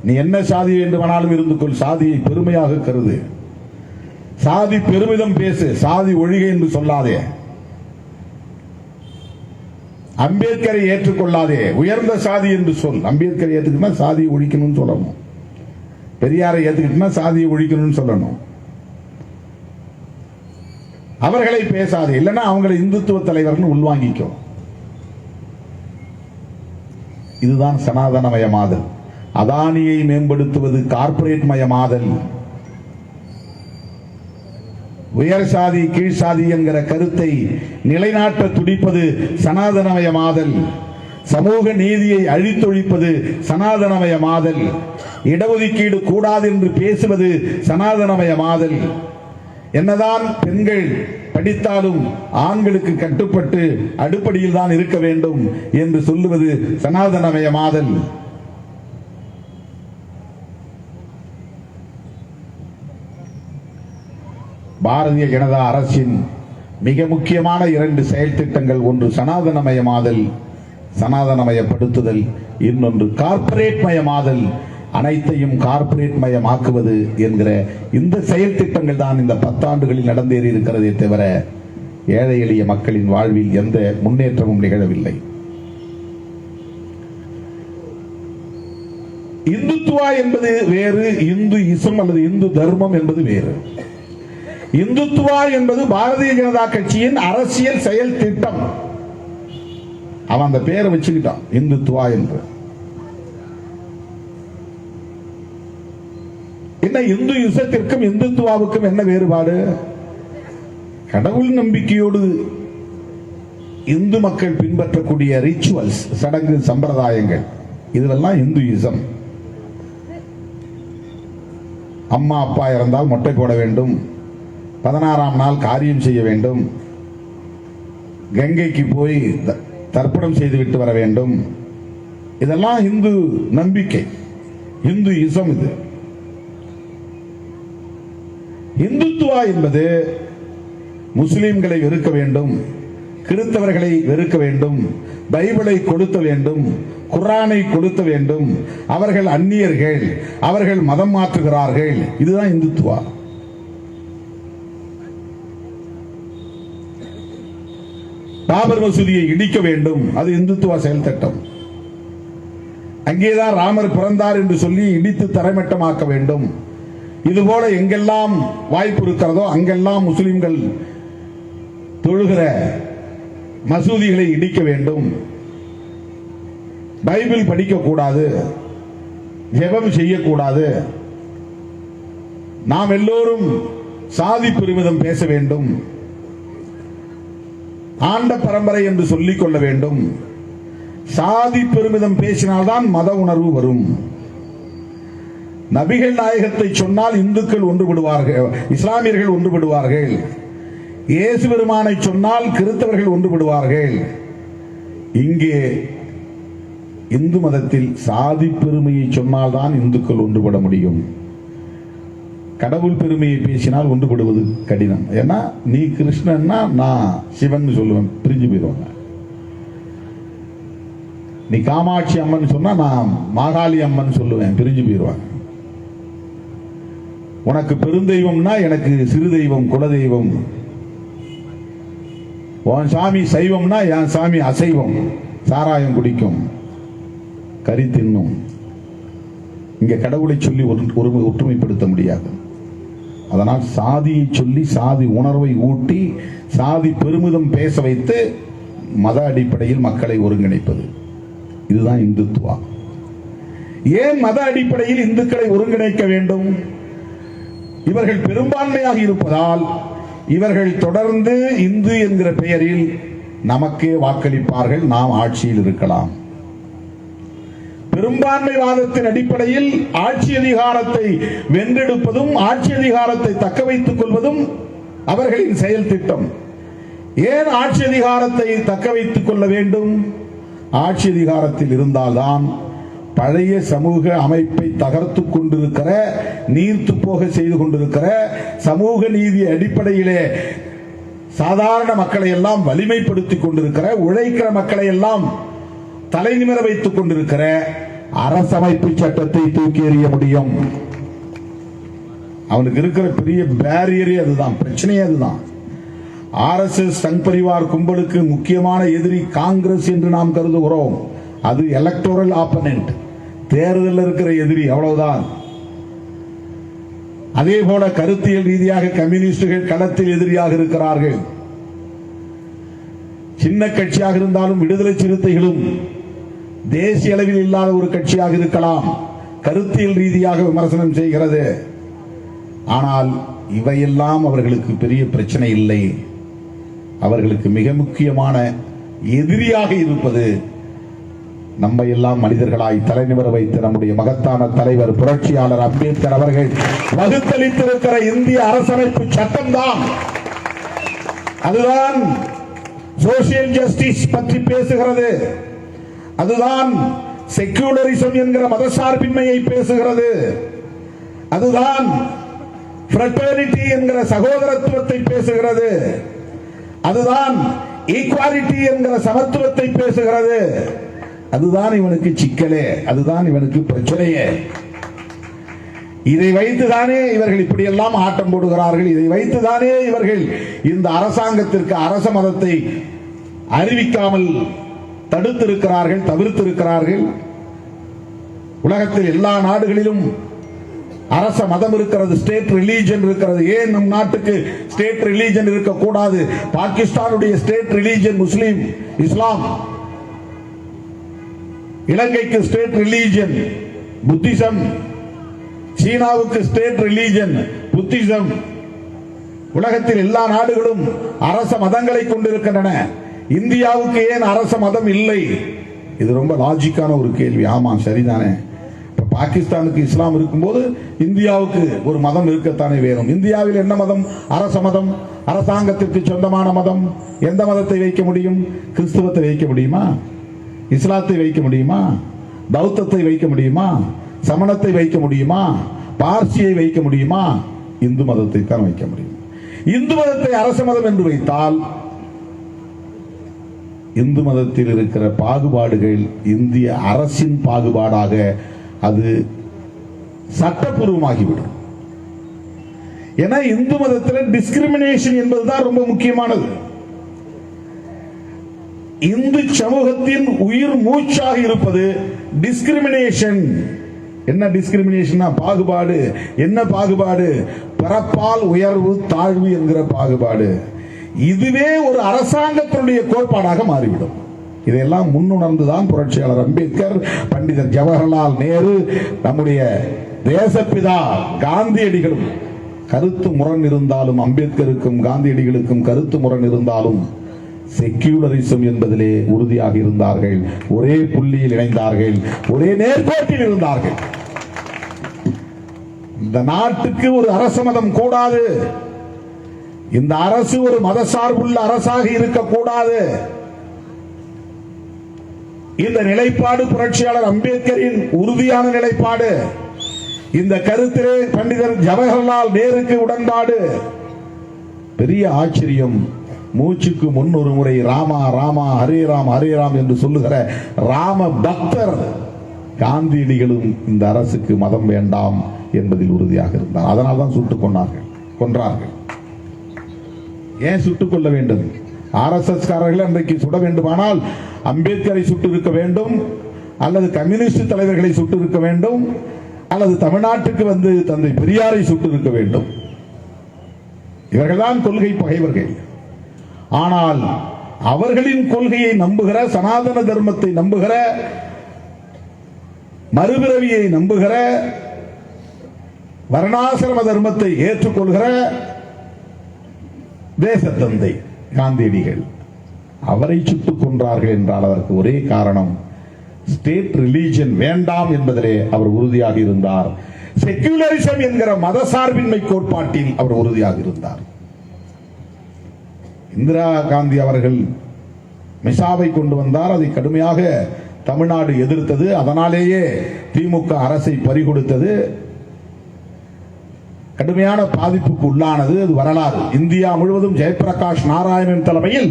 நீ என்ன சாதி வேண்டுமானாலும் இருந்து கொள், சாதியை பெருமையாக கருது, சாதி பெருமிதம் பேசு, சாதி ஒழிகை என்று சொல்லாதே, அம்பேத்கரை ஏற்றுக்கொள்ளாதே, உயர்ந்த சாதி என்று சொல். அம்பேத்கரை ஏற்றுக்கிட்டா சாதியை ஒழிக்கணும்னு சொல்லணும், பெரியாரை ஏற்றுக்கிட்டா சாதியை ஒழிக்கணும்னு சொல்லணும். அவர்களை பேசாதே, இல்லைன்னா அவங்களை இந்துத்துவ தலைவர்னு உள்வாங்கிக்கும். இதுதான் சனாதனமயமாதல். அதானியை மேம்படுத்துவது கார்ப்பரேட் மயமாதல். உயர் சாதி கீழ் சாதி என்கிற கருத்தை நிலைநாட்ட துடிப்பது சனாதனமயமாதல். சமூக நீதியை அழித்தொழிப்பது சனாதனமயமாதல். இடஒதுக்கீடு கூடாது என்று பேசுவது சனாதனமயமாதல். என்னதான் பெண்கள் படித்தாலும் ஆண்களுக்கு கட்டுப்பட்டு அடுப்படியில் தான் இருக்க வேண்டும் என்று சொல்லுவது சனாதனமயமாதல். பாரதிய ஜனதா அரசின் மிக முக்கியமான 2 செயல் திட்டங்கள், ஒன்று சனாதனமயமாதல், சனாதனமயப்படுத்துதல், இன்னொன்று கார்ப்பரேட் மயமாதல், அனைத்தையும் கார்ப்பரேட் மயமாக்குவது என்கிற இந்த செயல் திட்டங்கள் தான் இந்த 10 ஆண்டுகளில் நடந்தேறி இருக்கிறதே தவிர ஏழை எளிய மக்களின் வாழ்வில் எந்த முன்னேற்றமும் நிகழவில்லை. இந்துத்துவா என்பது வேறு, இந்து இசம் அல்லது இந்து தர்மம் என்பது வேறு. இந்துத்துவா என்பது பாரதிய ஜனதா கட்சியின் அரசியல் செயல் திட்டம். அவன் அந்த பேரை வச்சுக்கிட்டான், இந்துத்துவா என்று. என்ன இந்து இசத்திற்கும் இந்துத்துவாவுக்கும் என்ன வேறுபாடு? கடவுள் நம்பிக்கையோடு இந்து மக்கள் பின்பற்றக்கூடிய ரிச்சுவல்ஸ், சடங்கு சம்பிரதாயங்கள், இதுவெல்லாம் இந்துயிசம். அம்மா அப்பா இறந்தால் மொட்டை போட வேண்டும், 16ஆம் நாள் காரியம் செய்ய வேண்டும், கங்கைக்கு போய் தர்ப்பணம் செய்துவிட்டு வர வேண்டும். இதெல்லாம் இந்து நம்பிக்கை, இந்து இசம். இது இந்துத்துவா என்பது முஸ்லிம்களை வெறுக்க வேண்டும், கிறிஸ்தவர்களை வெறுக்க வேண்டும், பைபிளை கொடுத்த வேண்டும், குர்ஆனை கொடுத்த வேண்டும், அவர்கள் அந்நியர்கள், அவர்கள் மதம் மாற்றுகிறார்கள். இதுதான் இந்துத்துவா. பாபர் மசூதியை இடிக்க வேண்டும், அது இந்துத்துவா செயல் திட்டம். அங்கேதான் ராமர் பிறந்தார் என்று சொல்லி இடித்து தரைமட்டமாக்க வேண்டும். இதுபோல எங்கெல்லாம் வாய்ப்பு இருக்கிறதோ அங்கெல்லாம் முஸ்லிம்கள் தொழுகிற மசூதிகளை இடிக்க வேண்டும். பைபிள் படிக்கக்கூடாது, ஜெபம் செய்யக்கூடாது. நாம் எல்லோரும் சாதி பெருமிதம் பேச வேண்டும், ஆண்ட பரம்பரை என்று சொல்லிக் கொள்ள வேண்டும். சாதி பெருமிதம் பேசினால்தான் மத உணர்வு வரும். நபிகள் நாயகத்தை சொன்னால் இந்துக்கள் ஒன்றுபடுவார்கள், இஸ்லாமியர்கள் ஒன்றுபடுவார்கள். இயேசு பெருமானை சொன்னால் கிறிஸ்தவர்கள் ஒன்றுபடுவார்கள். இங்கே இந்து மதத்தில் சாதி பெருமையை சொன்னால்தான் இந்துக்கள் ஒன்றுபட முடியும். கடவுள் பெருமையை பேசினால் ஒன்றுபடுவது கடினம். ஏன்னா நீ கிருஷ்ணன்னா நான் சிவன் சொல்லுவேன், பிரிஞ்சு போயிடுவாங்க. நீ காமாட்சி அம்மன் சொன்னா நான் மாகாளி அம்மன் சொல்லுவேன், பிரிஞ்சு போயிடுவாங்க. உனக்கு பெருந்தெய்வம்னா எனக்கு சிறு தெய்வம் குலதெய்வம். உன் சாமி சைவம்னா என் சாமி அசைவம், சாராயம் குடிக்கும், கறி தின்னும். இங்க கடவுளை சொல்லி ஒற்றுமைப்படுத்த முடியாது. அதனால் சாதியை சொல்லி சாதி உணர்வை ஊட்டி சாதி பெருமிதம் பேச வைத்து மத அடிப்படையில் மக்களை ஒருங்கிணைப்பது, இதுதான் இந்துத்துவா. ஏன் மத அடிப்படையில் இந்துக்களை ஒருங்கிணைக்க வேண்டும்? இவர்கள் பெரும்பான்மையாக இருப்பதால் இவர்கள் தொடர்ந்து இந்து என்கிற பெயரில் நமக்கே வாக்களிப்பார்கள், நாம் ஆட்சியில் இருக்கலாம். பெரும்பான்மைவாதத்தின் அடிப்படையில் ஆட்சி அதிகாரத்தை வென்றெடுப்பதும் ஆட்சி அதிகாரத்தை தக்க வைத்துக் கொள்வதும் அவர்களின் செயல் திட்டம். ஏன் ஆட்சி அதிகாரத்தை தக்க வைத்துக் கொள்ள வேண்டும்? ஆட்சி அதிகாரத்தில் இருந்தால்தான் பழைய சமூக அமைப்பை தகர்த்து கொண்டிருக்கிற, நீர்த்து போக செய்து கொண்டிருக்கிற, சமூக நீதி அடிப்படையிலே சாதாரண மக்களை எல்லாம் வலிமைப்படுத்திக் கொண்டிருக்கிற, உழைக்கிற மக்களை எல்லாம் தலைநிமிர வைத்துக் கொண்டிருக்கிற அரசமைப்பு சட்டத்தை தூக்கி எறிய முடியும். அவனுக்கு இருக்கிற பெரிய பேரியரே அதுதான், பிரச்சனையே அதுதான். RSS சங் பரிவார் கும்பலுக்கு முக்கியமான எதிரி காங்கிரஸ் என்று நாம் கருதுகிறோம். அது எலக்டோரல் ஆப்பனன்ட், தேர்தலில் இருக்கிற எதிரி, அவ்வளவுதான். அதே போல கருத்தியல் ரீதியாக கம்யூனிஸ்டுகள் களத்தில் எதிரியாக இருக்கிறார்கள். சின்ன கட்சியாக இருந்தாலும் விடுதலை சிறுத்தைகளும் தேசிய அளவில் இல்லாத ஒரு கட்சியாக இருக்கலாம், கருத்தியல் ரீதியாக விமர்சனம் செய்கிறது. ஆனால் இவையெல்லாம் அவர்களுக்கு பெரிய பிரச்சனை இல்லை. அவர்களுக்கு மிக முக்கியமான எதிரியாக இருப்பது நம்ம எல்லாம் மனிதர்களாய் தலைநிமிர வைத்த நம்முடைய மகத்தான தலைவர் புரட்சியாளர் அம்பேத்கர் அவர்கள் வகுத்தளித்திருக்கிற இந்திய அரசமைப்பு சட்டம்தான். அதுதான் சோசியல் ஜஸ்டிஸ் பற்றி பேசுகிறது. அதுதான் செக்யூலரிசம் என்கிற மதசார்பின்மையை பேசுகிறது. அதுதான் ஃப்ரெட்டர்னிட்டி என்கிற சகோதரத்துவத்தை பேசுகிறது. அதுதான் ஈக்வாலிட்டி என்கிற சமத்துவத்தை பேசுகிறது. அதுதான் இவனுக்கு சிக்கலே, அதுதான் இவனுக்கு பிரச்சனையே. இதை வைத்துதானே இவர்கள் இப்படியெல்லாம் ஆட்டம் போடுகிறார்கள். இதை வைத்துதானே இவர்கள் இந்த அரசாங்கத்திற்கு அரச மதத்தை அறிவிக்காமல் தடுத்திருக்கிறார்கள், தவிர்த்திருக்கிறார்கள். உலகத்தில் எல்லா நாடுகளிலும் அரச மதம் இருக்கிறது, ஸ்டேட் ரிலீஜன் இருக்கிறது. ஏன் நம் நாட்டுக்கு ஸ்டேட் ரிலீஜன் இருக்கக்கூடாது? பாகிஸ்தானுடைய ஸ்டேட் ரிலீஜன் முஸ்லிம், இஸ்லாம். இலங்கைக்கு ஸ்டேட் ரிலீஜன் புத்திசம். சீனாவுக்கு ஸ்டேட் ரிலீஜன் புத்திசம். உலகத்தில் எல்லா நாடுகளும் அரச மதங்களை கொண்டிருக்கின்றன. இந்தியாவுக்கு ஏன் அரச மதம் இல்லை? இது ரொம்ப லாஜிக்கான ஒரு கேள்வி. ஆமா, சரிதானே. பாகிஸ்தானுக்கு இஸ்லாம் இருக்கும்போது இந்தியாவுக்கு ஒரு மதம் இருக்கத்தானே வேணும். இந்தியாவில் என்ன மதம்? அரச மதம், அரசாங்கத்திற்கு சொந்தமான மதம். எந்த மதத்தை வைக்க முடியும்? கிறிஸ்துவத்தை வைக்க முடியுமா? இஸ்லாத்தை வைக்க முடியுமா? பௌத்தத்தை வைக்க முடியுமா? சமணத்தை வைக்க முடியுமா? பார்சியை வைக்க முடியுமா? இந்து மதத்தை தான் வைக்க முடியும். இந்து மதத்தை அரச மதம் என்று வைத்தால் இந்து மதத்தில் இருக்கிற பாகுபாடுகள் இந்திய அரசின் பாகுபாடாக அது சட்டப்பூர்வமாகிவிடும். ஏன்னா இந்து மதத்தில் டிஸ்கிரிமினேஷன் என்பதுதான் ரொம்ப முக்கியமானது. இந்து சமூகத்தின் உயிர் மூச்சாக இருப்பது டிஸ்கிரிமினேஷன். என்ன டிஸ்கிரிமினேஷன்? பாகுபாடு. என்ன பாகுபாடு? பிறப்பால் உயர்வு தாழ்வு என்கிற பாகுபாடு. இதுவே ஒரு அரசாங்கத்தினுடைய கோட்பாடாக மாறிவிடும். இதையெல்லாம் முன்னுணர்ந்துதான் புரட்சியாளர் அம்பேத்கர், பண்டிதர் ஜவஹர்லால் நேரு, நம்முடைய தேசப்பிதா காந்தியடிகளும் கருத்து முரண் இருந்தாலும், அம்பேத்கருக்கும் காந்தியடிகளுக்கும் கருத்து முரண் இருந்தாலும் செக்யூலரிசம் என்பதிலே உறுதியாக இருந்தார்கள். ஒரே புள்ளியில் இணைந்தார்கள், ஒரே நேர்கோட்டில் இருந்தார்கள். இந்த நாட்டுக்கு ஒரு அரச மதம் கூடாது. இந்த அரசு ஒரு மதசார்புள்ள அரசாக இருக்கக்கூடாது. இந்த நிலைப்பாடு புரட்சியாளர் அம்பேத்கரின் உறுதியான நிலைப்பாடு. இந்த கருத்திலே பண்டிதர் ஜவஹர்லால் நேருக்கு உடன்பாடு. பெரிய ஆச்சரியம், மூச்சுக்கு முன் ஒரு முறை ராமா ராமா ஹரே ராம் ஹரே ராம் என்று சொல்லுகிற ராம பக்தர் காந்தியடிகளும் இந்த அரசுக்கு மதம் வேண்டாம் என்பதில் உறுதியாக இருந்தார். அதனால் தான் சுட்டுக் கொன்றார்கள். ஏன் சுட்டுக் கொள்ள வேண்டும்? RSS காரர்கள் அன்றைக்கு சுட வேண்டுமானால் அம்பேத்கரை சுட்டு இருக்க வேண்டும், அல்லது கம்யூனிஸ்ட் தலைவர்களை சுட்டு இருக்க வேண்டும், அல்லது தமிழ்நாட்டுக்கு வந்து தந்தை பெரியாரை சுட்டு இருக்க வேண்டும். இவர்கள்தான் கொள்கை பகைவர்கள். ஆனால் அவர்களின் கொள்கையை நம்புகிற, சனாதன தர்மத்தை நம்புகிற, மறுபிறவியை நம்புகிற, வர்ணாசிரம தர்மத்தை ஏற்றுக்கொள்கிற தேசத்தந்தை காந்தியடிகள் அவரை சுட்டுக் கொன்றார்கள் என்றால் அதற்கு ஒரே காரணம் ஸ்டேட் ரிலீஜன் வேண்டாம் என்பதிலே அவர் உறுதியாக இருந்தார். செக்யூலரிசம் என்கிற மதசார்பின்மை கோட்பாட்டில் அவர் உறுதியாக இருந்தார். இந்திரா காந்தி அவர்கள் மிசாவை கொண்டு வந்தார். அதை கடுமையாக தமிழ்நாடு எதிர்த்தது. அதனாலேயே திமுக அரசை பறிகொடுத்தது, கடுமையான பாதிப்புக்கு உள்ளானது. அது வரலாறு. இந்தியா முழுவதும் ஜெயபிரகாஷ் நாராயணன் தலைமையில்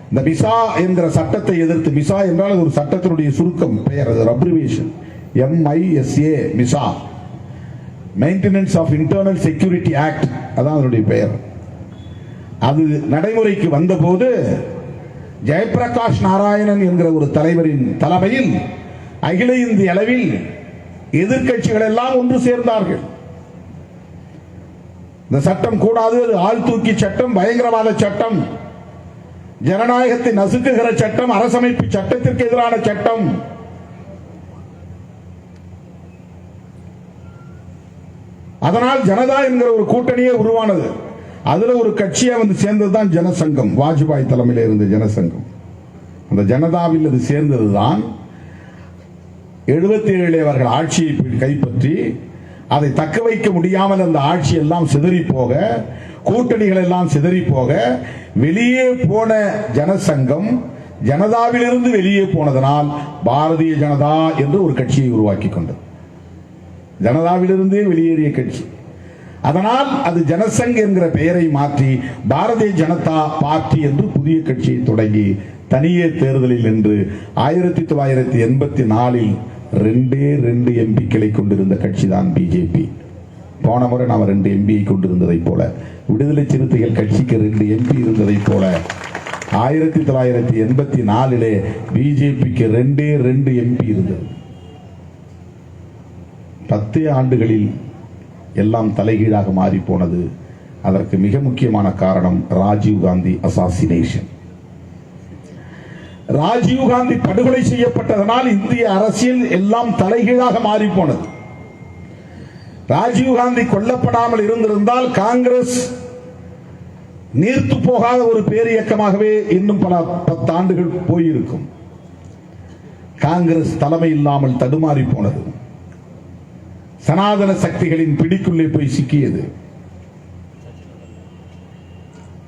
இந்த மிசா என்கிற சட்டத்தை எதிர்த்து, மிசா என்றால் அது ஒரு சட்டத்தினுடைய சுருக்கம் பெயர், அது abbreviation, MISA, MISA, maintenance of internal security act, அதான் அதனுடைய பெயர். அது நடைமுறைக்கு வந்தபோது ஜெயபிரகாஷ் நாராயணன் என்கிற ஒரு தலைவரின் தலைமையில் அகில இந்திய அளவில் எதிர்க்கட்சிகள் எல்லாம் ஒன்று சேர்ந்தார்கள். இந்த சட்டம் கூடாது, அது ஆள் தூக்கி சட்டம், பயங்கரவாத சட்டம், ஜனநாயகத்தை நசுக்குகிற சட்டம், அரசமைப்பு சட்டத்திற்கு எதிரான சட்டம். அதனால் ஜனதா என்கிற ஒரு கூட்டணியே உருவானது. அதுல ஒரு கட்சியா வந்து சேர்ந்ததுதான் ஜனசங்கம், வாஜ்பாய் தலைமையில் இருந்த ஜனசங்கம். அந்த ஜனதாவில் அது சேர்ந்ததுதான் 77 அவர்கள் ஆட்சியை கைப்பற்றி அதை தக்க வைக்க முடியாமல் அந்த ஆட்சி எல்லாம் சிதறி போக, கூட்டணிகள் எல்லாம் சிதறி போக, வெளியே போன ஜனசங்கம் ஜனதாவிலிருந்து வெளியே போனதனால் பாரதிய ஜனதா என்று ஒரு கட்சியை உருவாக்கி கொண்டது. ஜனதாவிலிருந்தே வெளியேறிய கட்சி. அதனால் அது ஜனசங் என்கிற பெயரை மாற்றி பாரதிய ஜனதா பார்ட்டி என்று புதிய கட்சியை தொடங்கி தனியே தேர்தலில் நின்று 1984 2 எம்பிக்களை கொண்டிருந்த கட்சி தான் பிஜேபி. போன முறை நாம் 2 எம்பியை கொண்டிருந்ததை போல, விடுதலை சிறுத்தைகள் கட்சிக்கு 2 எம்பி இருந்ததை போல 1984 பிஜேபிக்கு 2 எம்பி இருந்தது. 10 ஆண்டுகளில் எல்லாம் தலைகீழாக மாறி போனது. அதற்கு மிக முக்கியமான காரணம் ராஜீவ் காந்தி அசாசினேஷன். ராஜீவ் காந்தி படுகொலை செய்யப்பட்டதனால் இந்திய அரசியல் எல்லாம் தலைகீழாக மாறி போனது. ராஜீவ் காந்தி கொல்லப்படாமல் இருந்திருந்தால் காங்கிரஸ் நீர்த்து போகாத ஒரு பேரியக்கமாகவே இன்னும் பல 10 ஆண்டுகள் போயிருக்கும். காங்கிரஸ் தலைமை இல்லாமல் தடுமாறி போனது. சனாதன சக்திகளின் பிடிக்குள்ளே போய் சிக்கியது.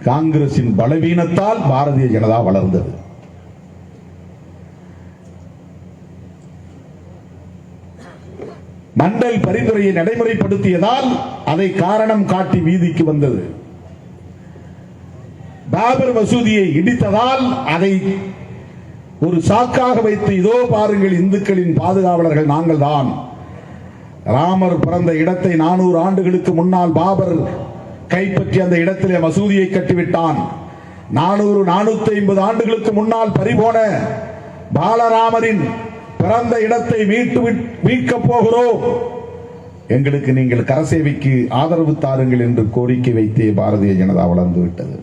காங்கிரசின் பலவீனத்தால் பாரதிய ஜனதா வளர்ந்தது. மண்டல் பரிந்துரையை நடைமுறைப்படுத்தியதால் அதை காரணம் காட்டி வீதிக்கு வந்தது. பாபர் மசூதியை இடித்ததால் அதை ஒரு சாக்காக வைத்து, இதோ பாருங்கள் இந்துக்களின் பாதுகாவலர்கள் நாங்கள் தான், ராமர் பிறந்த இடத்தை 400 ஆண்டுகளுக்கு முன்னால் பாபர் கைப்பற்றி அந்த இடத்திலே மசூதியை கட்டிவிட்டான். 450 ஆண்டுகளுக்கு முன்னால் பறிபோன பாலராமரின் பிறந்த இடத்தை மீட்கப் போகிறோம், எங்களுக்கு நீங்கள் கரசேவைக்கு ஆதரவு தாருங்கள் என்று கோரிக்கை வைத்தே பாரதிய ஜனதா வளர்ந்து விட்டது.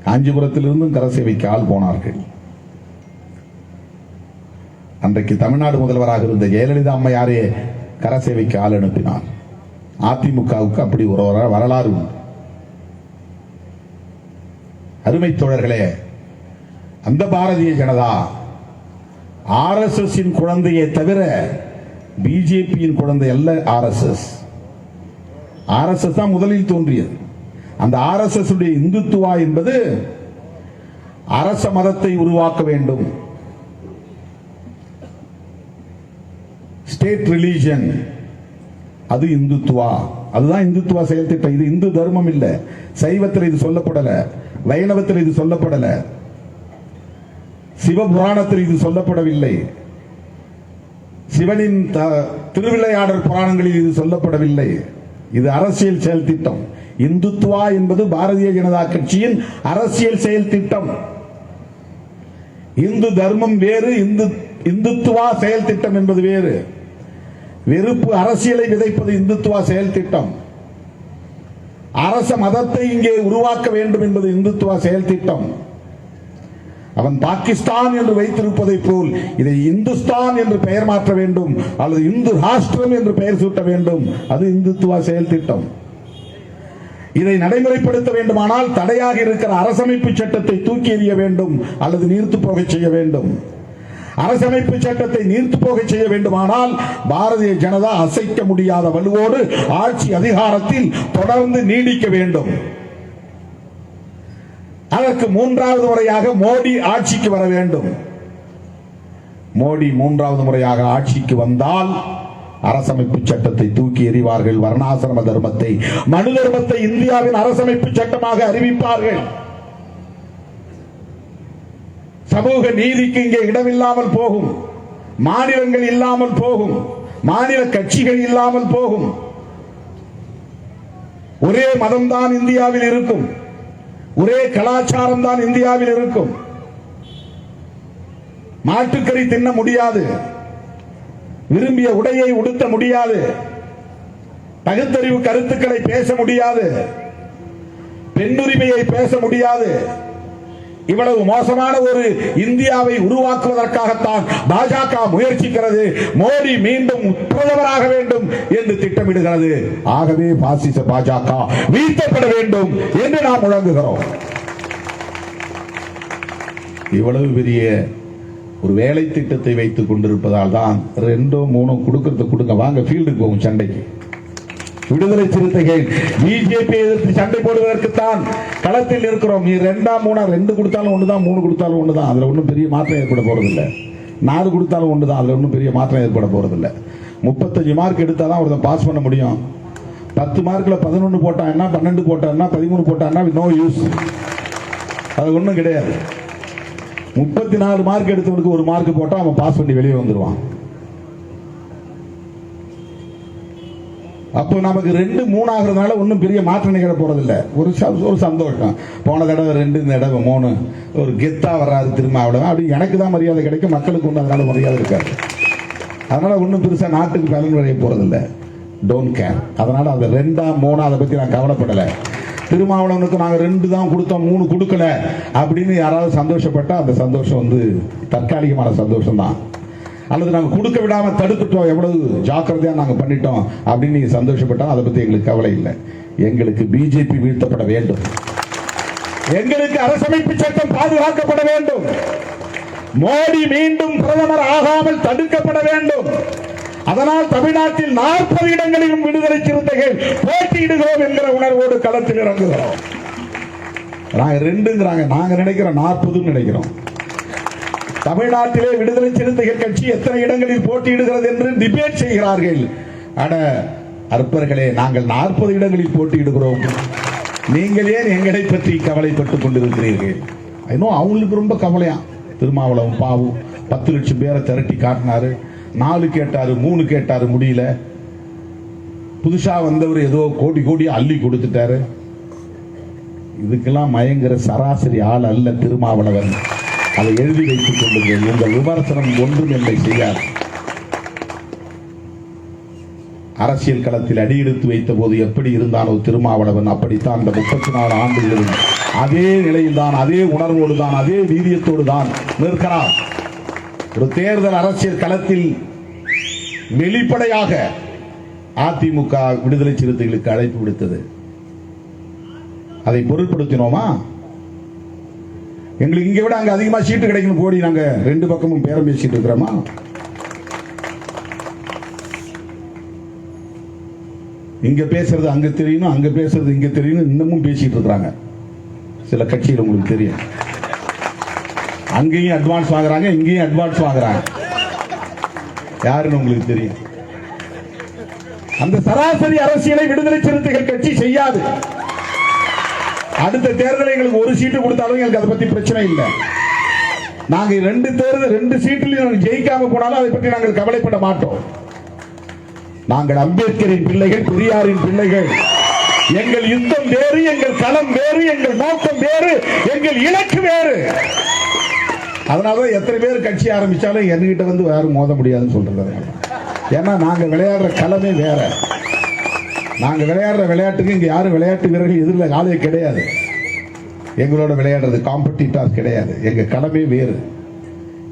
காஞ்சிபுரத்திலிருந்தும் கரசேவைக்கு ஆள் போனார்கள். அன்றைக்கு தமிழ்நாடு முதல்வராக இருந்த ஜெயலலிதா அம்மையாரே கரசேவைக்கு ஆள் அனுப்பினார். அதிமுகவுக்கு அப்படி ஒரு வரலாறு உண்டு. அருமை தோழர்களே, அந்த பாரதிய ஜனதா RSS குழந்தையை தவிர பிஜேபியின் குழந்தை அல்ல. RSS தான் முதலில் தோன்றியது. அந்த RSS உடைய இந்துத்துவா என்பது அரச மதத்தை உருவாக்க வேண்டும், ஸ்டேட் ரிலீஜன், அது இந்துத்துவா. அதுதான் இந்துத்துவா செயல் திட்டம். இது இந்து தர்மம் இல்ல. சைவத்தில் இது சொல்லப்படல, வைணவத்தில் இது சொல்லப்படல, சிவபுராணத்தில் இது சொல்லப்படவில்லை, சிவனின் திருவிளையாடல் புராணங்களில் இது சொல்லப்படவில்லை. இது அரசியல் செயல் திட்டம். இந்துத்துவா என்பது பாரதிய ஜனதா கட்சியின் அரசியல் செயல் திட்டம். இந்து தர்மம் வேறு, இந்துத்துவா செயல் திட்டம் என்பது வேறு. வெறுப்பு அரசியலை விதைப்பது இந்துத்துவா செயல் திட்டம். அரச மதத்தை இங்கே உருவாக்க வேண்டும் என்பது இந்துத்துவா செயல் திட்டம். அவன் பாகிஸ்தான் என்று வைத்திருப்பதை போல் இதை இந்துஸ்தான் என்று பெயர் மாற்ற வேண்டும், அல்லது இந்து ராஷ்டிரம் என்று பெயர் சூட்ட வேண்டும். அது இந்துத்துவா செயல் திட்டம். இதை நடைமுறைப்படுத்த வேண்டுமானால் தடையாக இருக்கிற அரசமைப்பு சட்டத்தை தூக்கி எறிய வேண்டும் அல்லது நீர்த்து போக செய்ய வேண்டும். அரசமைப்பு சட்டத்தை நீர்த்து போக செய்ய வேண்டுமானால் பாரதிய ஜனதா அசைக்க முடியாத வலுவோடு ஆட்சி அதிகாரத்தில் தொடர்ந்து நீடிக்க வேண்டும். அதற்கு மூன்றாவது முறையாக மோடி ஆட்சிக்கு வர வேண்டும். மோடி மூன்றாவது முறையாக ஆட்சிக்கு வந்தால் அரசமைப்பு சட்டத்தை தூக்கி எறிவார்கள். வர்ணாசிரம தர்மத்தை, மனு தர்மத்தை இந்தியாவின் அரசமைப்பு சட்டமாக அறிவிப்பார்கள். சமூக நீதிக்கு இங்கே இடமில்லாமல் போகும். மாநிலங்கள் இல்லாமல் போகும். மாநில கட்சிகள் இல்லாமல் போகும். ஒரே மதம் தான் இந்தியாவில் இருக்கும். ஒரே கலாச்சாரம் தான் இந்தியாவில் இருக்கும். மாட்டுக்கறி தின்ன முடியாது. விரும்பிய உடையை உடுத்த முடியாது. பகுத்தறிவு கருத்துக்களை பேச முடியாது. பெண்ணுரிமையை பேச முடியாது. இவ்வளவு மோசமான ஒரு இந்தியாவை உருவாக்குவதற்காகத்தான் பாஜக முயற்சிக்கிறது. மோடி மீண்டும் பிரதமராக வேண்டும் என்று திட்டமிடுகிறது. ஆகவே பாசிச பாஜக வீழ்த்தப்பட வேண்டும் என்று நாம் முழங்குகிறோம். இவ்வளவு பெரிய ஒரு வேலை திட்டத்தை வைத்துக் கொண்டிருப்பதால் தான் 2 3 கொடுக்கறது கொடுங்க, வாங்க ஃபீல்டுக்கு போகும் சண்டைக்கு. விடுதலை சிறுத்தைகள் பிஜேபி எதிர்த்து சண்டை போடுவதற்குத்தான் களத்தில் இருக்கிறோம். நீ 2 3 2 கொடுத்தாலும் ஒண்ணுதான், 3 கொடுத்தாலும் ஒண்ணுதான். அதுல ஒன்றும் பெரிய மாற்றம் ஏற்பட போறதில்லை. 4 கொடுத்தாலும் ஒண்ணுதான். அதுல ஒன்றும் பெரிய மாற்றம் ஏற்பட போறதில்லை. 35 மார்க் எடுத்தாதான் ஒருத்தன் பாஸ் பண்ண முடியும். 10 மார்க்ல 11 போட்டான்னா, 12 போட்டான்னா, 13 போட்டான்னா நோ யூஸ். அது ஒன்றும் கிடையாது. 34 மார்க் எடுத்தவனுக்கு 1 மார்க் போட்டா அவன் பாஸ் பண்ணி வெளியே வந்துருவான். அப்போ நமக்கு 2 3 ஆகிறதுனால ஒன்றும் பெரிய மாற்றம் நிகழ போறதில்லை. ஒரு சந்தோஷம். போன தடவை 2, இந்த தடவை 3, ஒரு கெத்தா வர்றாரு திருமாவளவன். அப்படி எனக்கு தான் மரியாதை கிடைக்கும், மக்களுக்கு ஒன்றும் அதனால மரியாதை இருக்காது. அதனால ஒன்றும் பெருசா நாட்டுக்கு பலன் விளைய போறதில்லை. Don't care. அதனால அந்த 2 3 அதை பத்தி நான் கவலைப்படலை. திருமாவளவனுக்கு நாங்க 2 தான் கொடுத்தோம், 3 கொடுக்கல அப்படின்னு யாராவது சந்தோஷப்பட்டா அந்த சந்தோஷம் தற்காலிகமான சந்தோஷம் தான். அல்லது நாங்க கொடுக்க விடாம தடுத்துட்டோம், எவ்வளவு ஜாக்கிரதையா நாங்க பண்ணிட்டோம் அப்படின்னு நீங்க சந்தோஷப்பட்டா அதை பத்தி எங்களுக்கு கவலை இல்லை. எங்களுக்கு பிஜேபி வீழ்த்தப்பட வேண்டும். எங்களுக்கு அரசமைப்பு சட்டம் பாதுகாக்கப்பட வேண்டும். மோடி மீண்டும் பிரதமர் ஆகாமல் தடுக்கப்பட வேண்டும். அதனால் தமிழ்நாட்டில் 40 இடங்களிலும் விடுதலை சிறுத்தைகள் போட்டியிடுகிறோம் என்கிற உணர்வோடு களத்தில் இறங்குகிறோம். நாங்க 2ங்கிறாங்க, நாங்க நினைக்கிறோம் 40 நினைக்கிறோம். தமிழ்நாட்டிலே விடுதலை சிறுத்தைகள் கட்சி எத்தனை இடங்களில் போட்டியிடுகிறது என்று டிபேட் செய்கிறார்கள். அட அற்பர்களே, நாங்கள் 40 இடங்களில் போட்டியிடுகிறோம். நீங்கள் ஏன் எங்களை பற்றி கவலைப்பட்டுக் கொண்டிருக்கிறீர்கள்? இன்னும் அவங்களுக்கு ரொம்ப கவலையா. திருமாவளவன் பாவம் 10 லட்சம் பேரை திரட்டி காட்டினாரு. 4 கேட்டாரு, 3 கேட்டாரு, முடியல. புதுசா வந்தவர் ஏதோ கோடி அள்ளி கொடுத்துட்டாரு. இதுக்கெல்லாம் மயங்கிற சராசரி ஆள் அல்ல திருமாவளவன். அதை எழுதி வைத்துக் கொள்ளுங்கள். உங்கள் விமர்சனம் ஒன்றும் என்னை செய்யாது. அரசியல் களத்தில் அடியெடுத்து வைத்த போது எப்படி இருந்தானோ திருமாவளவன், அப்படித்தான் இந்த 34 ஆண்டுகளிலும் அதே நிலையில் தான், அதே உணர்வோடு தான், அதே வீரியத்தோடு தான் நிற்கிறார். ஒரு தேர்தல் அரசியல் களத்தில் வெளிப்படையாக அதிமுக விடுதலை சிறுத்தைகளுக்கு அழைப்பு விடுத்தது. அதை பொருட்படுத்தினோமா? எங்களுக்கு இங்க விட அங்க அதிகமா சீட்டு கிடைக்கணும் போடி நாங்க 2 பக்கமும் பேரம் பேசிட்டு இருக்கிறோமா? இங்க பேசுறது அங்க தெரியணும், அங்க பேசுறது இங்க தெரியணும், இன்னமும் பேசிட்டு இருக்காங்க சில கட்சிகள். உங்களுக்கு தெரியும், அங்கேயும் அட்வான்ஸ் வாங்குறாங்க, இங்கேயும் அட்வான்ஸ் வாங்குறாங்க. யாருன்னு உங்களுக்கு தெரியும். அந்த சராசரி அரசியலை விடுதலை சிறுத்தைகள் கட்சி செய்யாது. அடுத்த தேர்தலில் எங்களுக்கு 1 சீட்டு கொடுத்தாலும் எங்களுக்கு அதை பத்தி பிரச்சனை இல்லை. நாங்க 2 சீட்டில் ஜெயிக்காம போனாலும் அதை பற்றி நாங்கள் கவலைப்பட மாட்டோம். நாங்கள் அம்பேத்கரின் பிள்ளைகள், பெரியாரின் பிள்ளைகள். எங்கள் யுத்தம் வேறு, எங்கள் களம் வேறு, எங்கள் நோக்கம் வேறு, எங்கள் இலக்கு வேறு. அதனாலதான் எத்தனை பேர் கட்சி ஆரம்பிச்சாலும் என்கிட்ட வந்து யாரும் மோத முடியாதுன்னு சொல்றது. ஏன்னா நாங்க விளையாடுற களமே வேற. நாங்க விளையாடுற விளையாட்டுக்கு இங்க யாரும் விளையாட்டு வீரர்கள் எதிரில் ஆளே கிடையாது. எங்களோட விளையாடுறது காம்படிட்டர் கிடையாது. எங்க களமே வேறு.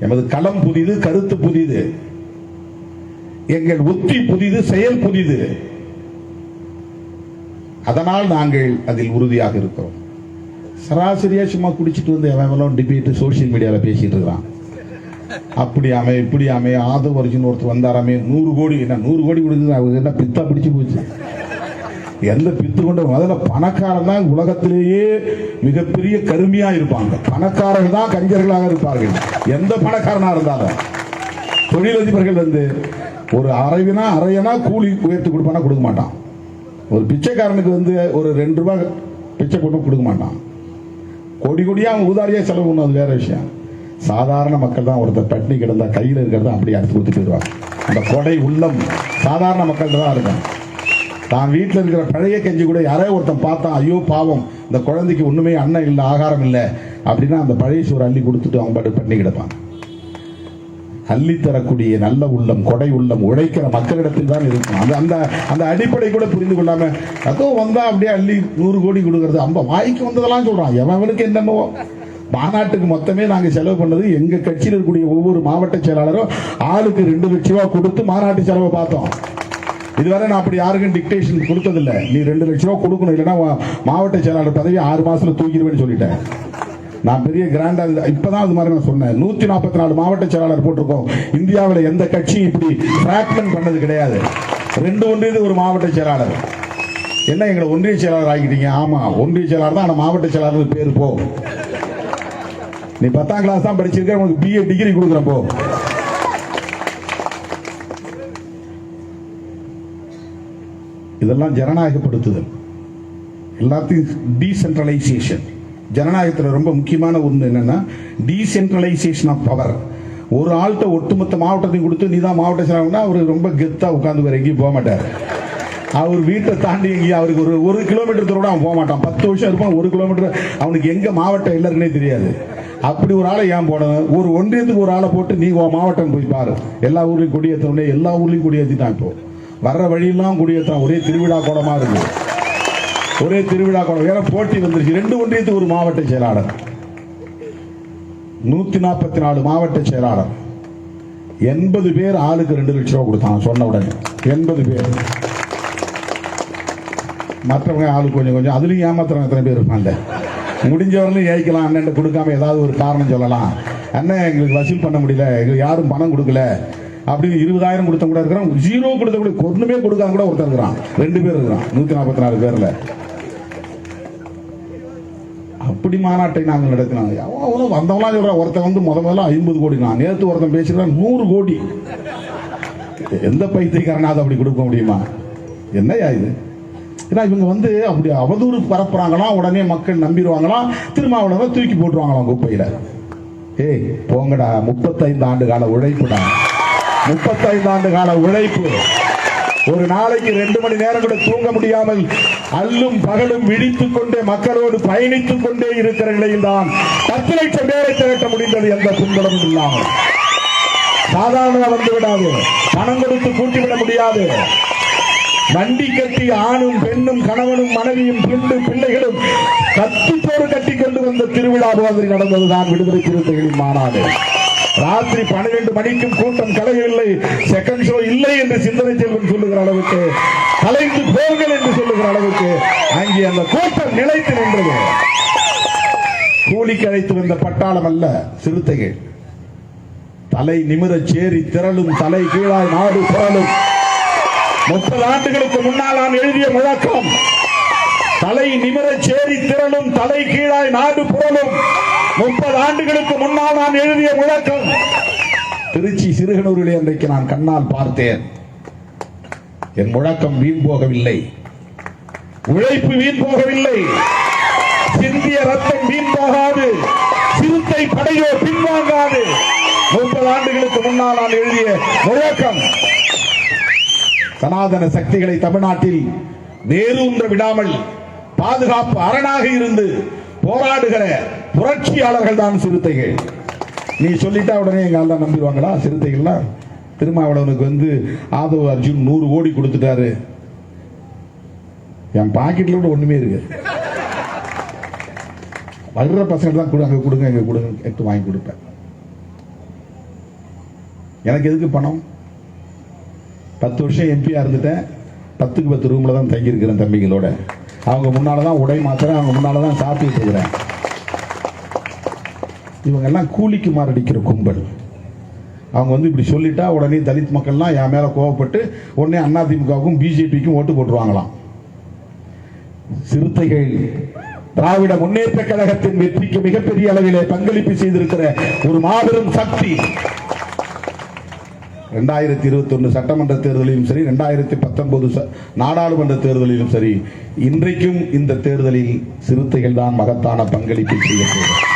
எமது களம் புதிது, கருத்து புதிது, எங்கள் உத்தி புதிது, செயல் புதிது. அதனால் நாங்கள் அதில் உறுதியாக இருக்கிறோம். சராசரியா சும்மா குடிச்சிட்டு வந்து எவன் டிபேட் சோசியல் மீடியாவில் பேசிட்டு இருக்கிறான். அப்படியாமே இப்படியாமே ஆதவ அர்ஜுன் ஒருத்தர் வந்தாராமே 100 கோடி, என்ன 100 கோடி கொடுக்குது, அவங்க என்ன பித்தா பிடிச்சு போச்சு. எந்த பித்து கொண்டு முதல்ல பணக்காரன் தான் உலகத்திலேயே மிகப்பெரிய கருமையா இருப்பாங்க. பணக்காரர்கள் தான் கஞ்சர்களாக இருப்பார்கள். எந்த பணக்காரனா இருந்தாலும் தொழிலதிபர்கள் வந்து ஒரு அரையனா கூலி உயர்த்தி கொடுப்பானா கொடுக்க மாட்டான். ஒரு பிச்சைக்காரனுக்கு வந்து ஒரு 2 ரூபாய் பிச்சை போட்டு கொடுக்க மாட்டான். கோடி கோடியா அவன் ஊதாரியா செலவு பண்ணும், அது வேற விஷயம். சாதாரண மக்கள் தான் ஒருத்தர் பட்டினி கிடந்தா கையில் இருக்கிறத அப்படியே அடுத்து கொடுத்துட்டு வருவாங்க. அந்த கொடை உள்ளம் சாதாரண மக்கள் தான் இருக்கும். தான் வீட்டில் இருக்கிற பழைய கஞ்சி கூட யாரையோ ஒருத்தன் பார்த்தா ஐயோ பாவம் இந்த குழந்தைக்கு ஒண்ணுமே அன்னம் இல்லை ஆகாரம் இல்லை அப்படின்னா அந்த பழைய சோறு அள்ளி கொடுத்துட்டு அவங்க பாட்டு பண்ணி கிடப்பாங்க. அள்ளி தரக்கூடிய நல்ல உள்ளம், கொடை உள்ளம் உழைக்கிற மக்களிடத்தில் தான் இருக்கும். அந்த அந்த அடிப்படை கூட புரிந்து கொள்ளாம அதுவும் வந்தா அப்படியே அள்ளி 100 கோடி கொடுக்கறது, அந்த வாய்க்கு வந்ததெல்லாம் சொல்றான். எவனுக்கு என்னமோ மாநாட்டுக்கு மொத்தமே நாங்க செலவு பண்ணது எங்க கட்சியில் இருக்கக்கூடிய ஒவ்வொரு மாவட்ட செயலாளரும் ஆளுக்கு 2 லட்சம் ரூபாய் கொடுத்து மாநாட்டு செலவை பார்த்தோம். இதுவரை நான் அப்படி யாருக்கும் டிக்டேஷன் கொடுத்ததில்லை. நீ 2 லட்சம் ரூபாய் கொடுக்கணும், இல்லைன்னா மாவட்ட செயலாளர் பதவி 6 மாசத்துல தூக்கிடுவேன்னு சொல்லிட்டேன். நான் பெரிய கிராண்டா இப்பதான் அது மாதிரி நான் சொன்னேன். 144 மாவட்ட செயலாளர் போட்டிருக்கோம். இந்தியாவில் எந்த கட்சியும் இப்படி பிராக்மெண்ட் பண்ணது கிடையாது. 2 ஒன்றியத்துக்கு ஒரு மாவட்ட செயலாளர். என்ன எங்களை ஒன்றிய செயலாளர் ஆகிட்டீங்க? ஆமா ஒன்றிய செயலாளர் தான், ஆனா மாவட்ட செயலாளர் பேரு போ. நீ 10ஆம் கிளாஸ் தான் படிச்சிருக்க, உனக்கு BA டிகிரி கொடுக்குறப்போ. இதெல்லாம் ஜனநாயகப்படுத்துதல், எல்லாத்தையும் டீசென்ட்ரலைசேஷன். ஜனநாயகத்தில் ரொம்ப முக்கியமான ஒன்று என்னன்னா டீசென்ட்ரலைசேஷன் ஆஃப் பவர். ஒரு ஆள்கிட்ட ஒட்டுமொத்த மாவட்டத்தையும் கொடுத்து நீ தான் மாவட்ட செயலாளர்னா அவர் ரொம்ப கெத்தா உட்காந்து வேற எங்கேயும் போக மாட்டார். அவர் வீட்டை தாண்டி எங்கேயும் அவருக்கு ஒரு கிலோமீட்டர் தூரம் கூட அவன் போக மாட்டான். 10 வருஷம் இருப்பான், 1 கிலோமீட்டர் அவனுக்கு எங்க மாவட்டம் எல்லாருக்குனே தெரியாது. அப்படி ஒரு ஆளை ஏன் போடணும்? ஒரு ஒன்றியத்துக்கு ஒரு ஆளை போட்டு நீ மாவட்டம் போய் பாரு. எல்லா ஊர்லயும் கொடியேற்றே, எல்லா ஊர்லயும் கொடியேற்றிட்டான். இப்போ வர்ற வழியெல்லாம் கொடியேற்றான். ஒரே திருவிழா கோலமா இருக்கு, ஒரே திருவிழா கோலம். வேற போட்டி வந்துருச்சு. 2 ஒன்றியத்துக்கு ஒரு மாவட்ட செயலாளர், 144 மாவட்ட செயலாளர், 80 பேர் ஆளுக்கு 2 லட்சம் ரூபாய் கொடுத்தான். சொன்ன உடனே 80 பேர். மற்றவங்க ஆளுக்கு கொஞ்சம் கொஞ்சம். அதுலயும் ஏமாத்துறவங்க எத்தனை பேர் இருப்பாங்க? முடிஞ்சவர்களும் ஏய்க்கலாம். அண்ணன் கொடுக்காம ஏதாவது ஒரு காரணம் சொல்லலாம். அண்ணன் எங்களுக்கு வசூல் பண்ண முடியல, எங்களுக்கு யாரும் பணம் கொடுக்கல அப்படின்னு 20,000 கொடுத்த கூட இருக்கிறான். 0 கொடுத்த கூட ஒண்ணுமே கொடுக்காம கூட ஒருத்தர் இருக்கிறான். 2 பேர் இருக்கிறான் 144 பேர்ல. அப்படி மாநாட்டை நாங்கள் நடத்தினோம். வந்தவங்களாம் சொல்ற ஒருத்தன் வந்து முதல்ல 50 கோடி. நான் நேற்று ஒருத்தன் பேசிருக்கேன் 100 கோடி. எந்த பைத்தியக்காரனாவது அப்படி கொடுக்க முடியுமா? என்னையா இது? ஏன்னா இவங்க வந்து அப்படி அவதூறு பரப்புறாங்களாம், உடனே மக்கள் நம்பிடுவாங்களாம், திருமாவளவன் தூக்கி போட்டுருவாங்களாம் குப்பையில. ஏய் போங்கடா, 35 ஆண்டு கால உழைப்புடா, 35 ஆண்டு கால உழைப்பு. ஒரு நாளைக்கு 2 மணி நேரம் கூட தூங்க முடியாமல் அல்லும் பகலும் விழித்துக் கொண்டே மக்களோடு பயணித்துக் கொண்டே இருக்கிற நிலையில் தான் 10 லட்சம் பேரை திரட்ட முடிந்தது. எந்த பின்புலமும் இல்லாமல். சாதாரண வந்து விடாது, பணம் கொடுத்து கூட்டிவிட முடியாது. வண்டி கட்டி ஆணும் பெண்ணும் கணவனும் மனைவியும் பிள்ளைகளும் கத்திப்போடு கட்டி கொண்டு வந்த திருவிழா மாதிரி நடந்ததுதான் விடுதலை சிறுத்தைகளின் மாநாடு. ராத்திரி 12 மணிக்கும் கூட்டம் கலையவில்லை, செகண்ட் ஷோ இல்லை என்று சிந்தனை செல்வன் சொல்லுகிற அளவுக்கு, கலைந்து போங்கள் என்று சொல்லுகிற அளவுக்கு அங்கே அந்த கூட்டம் நிலைத்து நின்றது. கூலிக்கு அழைத்து வந்த பட்டாளம் அல்ல, சிறுத்தைகள். தலை நிமிர சேரி திரளும், தலை கீழாய் நாடு புரளும். 30 ஆண்டுகளுக்கு முன்னால் நான் எழுதிய முழக்கம், தலை நிமிர சேரி திரளும், தலை கீழாய் நாடு புரளும். 30 ஆண்டுகளுக்கு முன்னால் நான் எழுதிய முழக்கம். திருச்சி சிறுகனூரிலே அன்றைக்கு நான் கண்ணால் பார்த்தேன். என் முழக்கம் வீண் போகவில்லை, உழைப்பு வீண் போகவில்லை, சிந்திய ரத்தம் வீண் போகாது, சிறுத்தை படையோ பின்வாங்காது. 30 ஆண்டுகளுக்கு முன்னால் நான் எழுதிய முழக்கம். சனாதன சக்திகளை தமிழ்நாட்டில் வேரூன்ற விடாமல் பாதுகாப்பு அரணாக இருந்து போராடுகிற புரட்சியாளர்கள் தான் சிறுத்தைகள். நீ சொல்லிட்டா உடனே எங்க ஆள் தான் நம்பிடுவாங்களா? சிறுத்தைகள்லாம் திருமாவளவனுக்கு வந்து ஆதவ அர்ஜுன் 100 கோடி கொடுத்துட்டாரு. என் பாக்கெட்ல கூட ஒண்ணுமே இருக்கு. வளர்ற பசங்க தான் அங்க கொடுங்க, எங்க கொடுங்க எடுத்து வாங்கி கொடுப்பேன். எனக்கு எதுக்கு பணம்? 10 வருஷம் எம்பியா இருந்துட்டேன். 10க்கு 10 ரூம்ல தான் தங்கி இருக்கிறேன் தம்பிகளோட. அவங்க முன்னாலதான் உடை மாத்திரம், அவங்க முன்னாலதான் சாப்பிட்டு இருக்கிறேன். இவங்கெல்லாம் கூலிக்கு மாரடிக்கிற கும்பல். அவங்க வந்து இப்படி சொல்லிட்டா உடனே தலித் மக்கள்லாம் என் மேல கோவப்பட்டு உடனே அதிமுகவுக்கும் பிஜேபிக்கும் ஓட்டு போட்டுருவாங்களாம். சிறுத்தைகள் திராவிட முன்னேற்ற கழகத்தின் வெற்றிக்கு மிகப்பெரிய அளவிலே பங்களிப்பு செய்திருக்கிற ஒரு மாபெரும் சக்தி. 2021 சட்டமன்ற தேர்தலிலும் சரி, 2019 நாடாளுமன்ற தேர்தலிலும் சரி, இன்றைக்கும் இந்த தேர்தலில் சிறுத்தைகள் தான் மகத்தான பங்களிப்பு செய்யப்படுகிறது.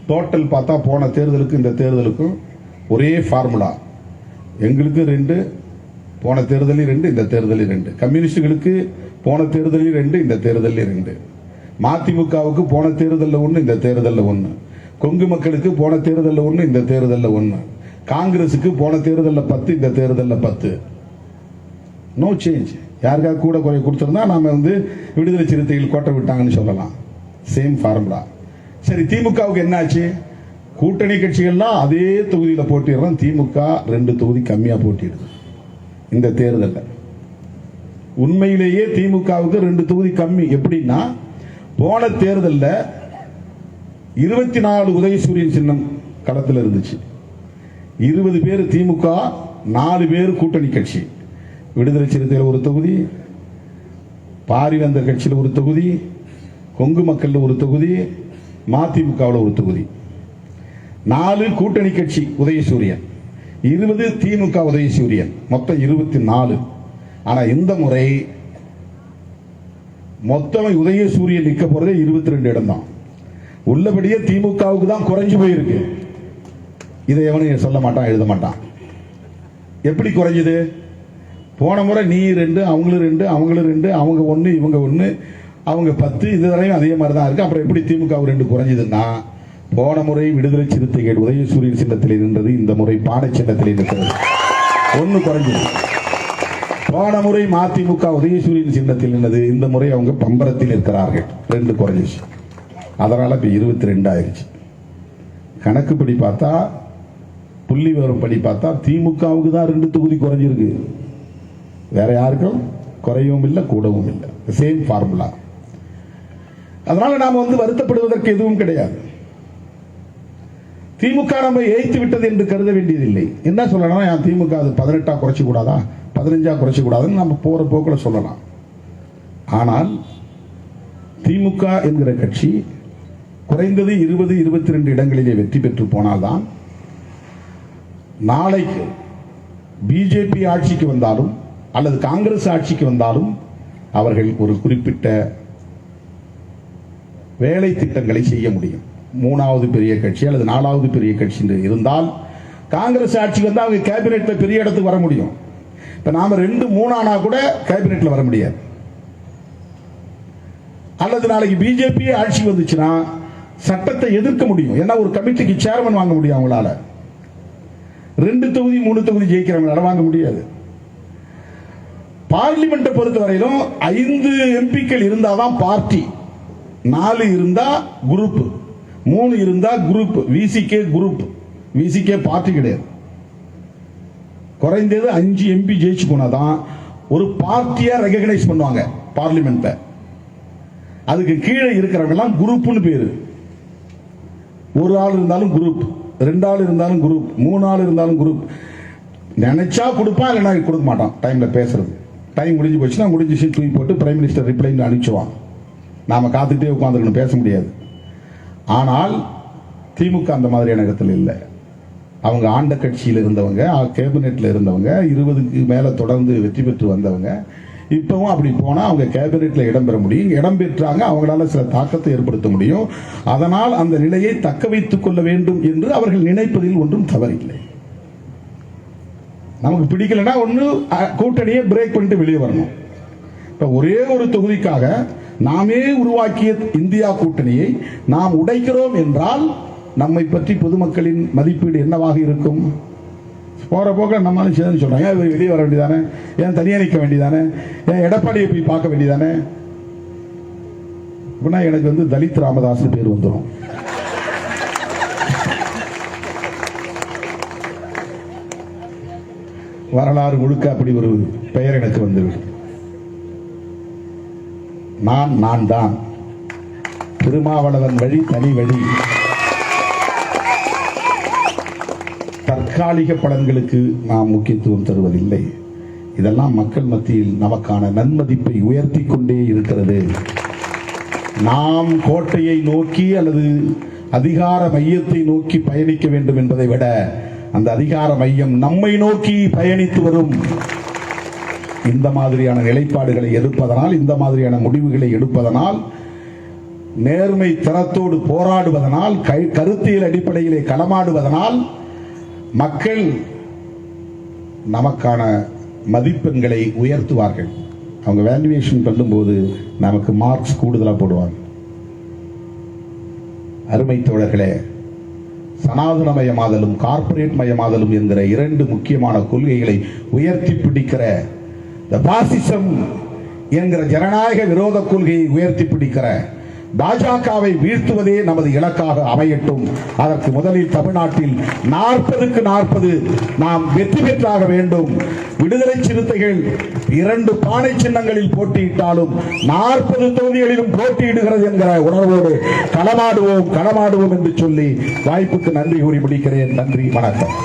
டோட்டல் பார்த்தா போன தேர்தலுக்கு இந்த தேர்தலுக்கும் ஒரே ஃபார்முலா. எங்களுக்கு 2, போன தேர்தலில் 2, இந்த தேர்தலில் 2. கம்யூனிஸ்டுகளுக்கு போன தேர்தலில் 2, இந்த தேர்தலில் 2. மதிமுகவுக்கு போன தேர்தலில் 1, இந்த தேர்தலில் 1. கொங்கு மக்களுக்கு போன தேர்தலில் 1, இந்த தேர்தலில் 1. காங்கிரசுக்கு போன தேர்தலில் 10, இந்த தேர்தலில் 10. No change. யாருக்காக கூட குறை கொடுத்திருந்தா நாம வந்து விடுதலை சிறுத்தைகள் கோட்டை விட்டாங்கன்னு சொல்லலாம். Same formula. சரி, திமுகவுக்கு என்னாச்சு? கூட்டணி கட்சிகள்லாம் அதே தொகுதியில் போட்டிடுறோம். திமுக 2 தொகுதி கம்மியா போட்டிடுது இந்த தேர்தலில். உண்மையிலேயே திமுகவுக்கு 2 தொகுதி கம்மி. எப்படின்னா, போன தேர்தலில் 24 உதயசூரியன் சின்னம் களத்தில் இருந்துச்சு. 20 பேர் திமுக, 4 பேர் கூட்டணி கட்சி. விடுதலை சிறுத்தையில் 1 தொகுதி, பாரிவேந்தர் கட்சியில் 1 தொகுதி, கொங்கு மக்கள் 1 தொகுதி, மதிமுகவில் 1 தொகுதி. 4 கூட்டணி கட்சி உதயசூரியன், 20 திமுக உதயசூரியன், மொத்தம் 24. ஆனா இந்த முறை மொத்தம் உதயசூரியன் நிக்க போறதே 22 இடம் தான். உள்ளபடியே திமுகவுக்கு தான் குறைஞ்சு போயிருக்கு. இதை எவனும் சொல்ல மாட்டான், எழுத மாட்டான். எப்படி குறைஞ்சது? போன முறை நீ 2, அவங்களும் 2, அவங்களும் 2, அவங்க 1, இவங்க 1, அவங்க 10, இதுவரையும் அதே மாதிரி தான் இருக்கு. அப்புறம் எப்படி திமுக 2 குறைஞ்சதுன்னா, போன முறை விடுதலை சிறுத்தைகள் உதயசூரியன் சின்னத்தில் நின்றது, இந்த முறை பானை சின்னத்தில் நிற்கிறது. 1 குறைஞ்சது. போன முறை மதிமுக உதயசூரியன் சின்னத்தில் நின்றது, இந்த முறை அவங்க பம்பரத்தில் இருக்கிறார்கள், 2 குறைஞ்சிச்சு. அதனால இப்ப 22 ஆயிடுச்சு. கணக்குப்படி பார்த்தா, புள்ளி விவரம் படி பார்த்தா திமுகவுக்கு தான் 2 தொகுதி குறைஞ்சிருக்கு. வேற யாருக்கும் குறையவும் இல்லை, கூடவும் இல்லை. Same formula. அதனால நாம வந்து வருத்தப்படுவதற்கு எதுவும் கிடையாது. திமுக நம்ம ஏய்த்து விட்டது என்று கருத வேண்டியதில்லை. என்ன சொல்லலாம், திமுக அது 18 குறைச்சு கூடாதா, 15 குறைச்சு கூடாதுன்னு நம்ம போற போக்கில் சொல்லலாம். ஆனால் திமுக என்கிற கட்சி குறைந்தது 20, 22 இடங்களிலே வெற்றி பெற்று போனால்தான் நாளைக்கு பிஜேபி ஆட்சிக்கு வந்தாலும் அல்லது காங்கிரஸ் ஆட்சிக்கு வந்தாலும் அவர்கள் ஒரு குறிப்பிட்ட வேலை திட்டங்களை செய்ய முடியும். 3வது பெரிய கட்சி அல்லது 4வது பெரிய கட்சி இருந்தால் காங்கிரஸ் ஆட்சிக்கு வந்து அவங்க கேபினெட்ல பெரிய இடத்துக்கு வர முடியும். இப்ப நாம 2, 3 ஆனா கூட கேபினெட்ல வர முடியாது. அல்லது நாளைக்கு பிஜேபி ஆட்சி வந்துச்சுன்னா சட்டத்தை எதிர்க்க முடியும். ஏன்னா ஒரு கமிட்டிக்கு சேர்மன் வாங்க முடியும் அவங்களால. 2 தொகுதி 3 தொகுதி ஜெயிக்கிறவங்களால வாங்க முடியாது. பார்லிமெண்ட் பொறுத்தவரையிலும் 5 எம்பிக்கள் இருந்தாதான் பார்ட்டி, 4 இருந்தா குரூப், 3 இருந்தா group. VCK group, VCK party கிடையாது. குறைந்தது 5 எம்பி ஜெயிச்சு போனாதான் ஒரு பார்ட்டியா ரெகக்னைஸ் பண்ணுவாங்க பார்லிமெண்ட். அதுக்கு கீழே இருக்கிறவங்க எல்லாம் குரூப்னு பேரு. 1 ஆள் இருந்தாலும் குரூப், 2 ஆள் இருந்தாலும் குரூப், 3 ஆள் இருந்தாலும் குரூப். நினைச்சா கொடுப்பான், இல்லைன்னா கொடுக்க மாட்டான். டைம்ல பேசுறது, டைம் முடிஞ்சு போச்சுன்னா முடிஞ்சிச்சு தூக்கி போட்டு பிரைம் மினிஸ்டர் ரிப்ளை அனுப்பிச்சுவான். நாம காத்துட்டே உட்காந்துக்கணும், பேச முடியாது. ஆனால் திமுக அந்த மாதிரியான இடத்துல இல்லை. அவங்க ஆண்ட கட்சியில் இருந்தவங்க, கேபினெட்ல இருந்தவங்க, 20க்கு மேல தொடர்ந்து வெற்றி பெற்று வந்தவங்க. இப்பவும் அப்படி போனா அவங்க கேபினெட்ல இடம்பெற முடியும். இடம் பெற்றாங்க, அவங்களால சில தாக்கத்தை ஏற்படுத்த முடியும். அதனால் அந்த நிலையை தக்க வைத்துக் கொள்ள வேண்டும் என்று அவர்கள் நினைப்பதில் ஒன்றும் தவறில்லை. நமக்கு பிடிக்கலன்னா ஒண்ணு கூட்டணியை பிரேக் பண்ணிட்டு வெளியே வரணும். இப்ப ஒரே ஒரு தொகுதிக்காக நாமே உருவாக்கிய இந்தியா கூட்டணியை நாம் உடைக்கிறோம் என்றால் நம்மை பற்றி பொதுமக்களின் மதிப்பீடு என்னவாக இருக்கும்? போற போக்க நம்மளாலும் சேர்ந்து சொல்றாங்க, ஏன் வெளியே வர வேண்டியதானே, ஏன் தனியா நிற்க வேண்டியதானே, ஏன் எடப்பாடியை போய் பார்க்க வேண்டியதானே. அப்படின்னா எனக்கு வந்து தலித் ராமதாஸ் பேர் வந்துடும். வரலாறு முழுக்க அப்படி ஒரு பெயர் எனக்கு வந்துவிடும். நான் தான் திருமாவளவன் வழி தனி வழி. தற்காலிக பலன்களுக்கு நாம் முக்கியத்துவம் தருவதில்லை. இதெல்லாம் மக்கள் மத்தியில் நமக்கான நன்மதிப்பை உயர்த்தி கொண்டே இருக்கிறது. நாம் கோட்டையை நோக்கி அல்லது அதிகார மையத்தை நோக்கி பயணிக்க வேண்டும் என்பதை விட அந்த அதிகார மையம் நம்மை நோக்கி பயணித்து வரும். இந்த மாதிரியான நிலைப்பாடுகளை எடுப்பதனால், இந்த மாதிரியான முடிவுகளை எடுப்பதனால், நேர்மை தரத்தோடு போராடுவதனால், கருத்தியல் அடிப்படையிலே களமாடுவதனால் மக்கள் நமக்கான மதிப்பெண்களை உயர்த்துவார்கள். அவங்க வேல்யூவேஷன் பண்ணும்போது நமக்கு மார்க்ஸ் கூடுதலாக போடுவாங்க. அருமை தோழர்களே, சனாதனமயமாதலும் கார்ப்பரேட் மயமாதலும் என்கிற இரண்டு முக்கியமான கொள்கைகளை உயர்த்தி பிடிக்கிற பாசிசம் என்கிற ஜனநாயக விரோத கொள்கையை உயர்த்தி பிடிக்கிற பாஜகவை வீழ்த்துவதே நமது இலக்காக அமையட்டும். அதற்கு முதலில் தமிழ்நாட்டில் 40க்கு 40 நாம் வெற்றி பெற்றாக வேண்டும். விடுதலை சிறுத்தைகள் 2 பானை சின்னங்களில் போட்டியிட்டாலும் 40 தொகுதிகளிலும் போட்டியிடுகிறது என்கிற உணர்வோடு களமாடுவோம் என்று சொல்லி வாய்ப்புக்கு நன்றி கூறி முடிக்கிறேன். நன்றி, வணக்கம்.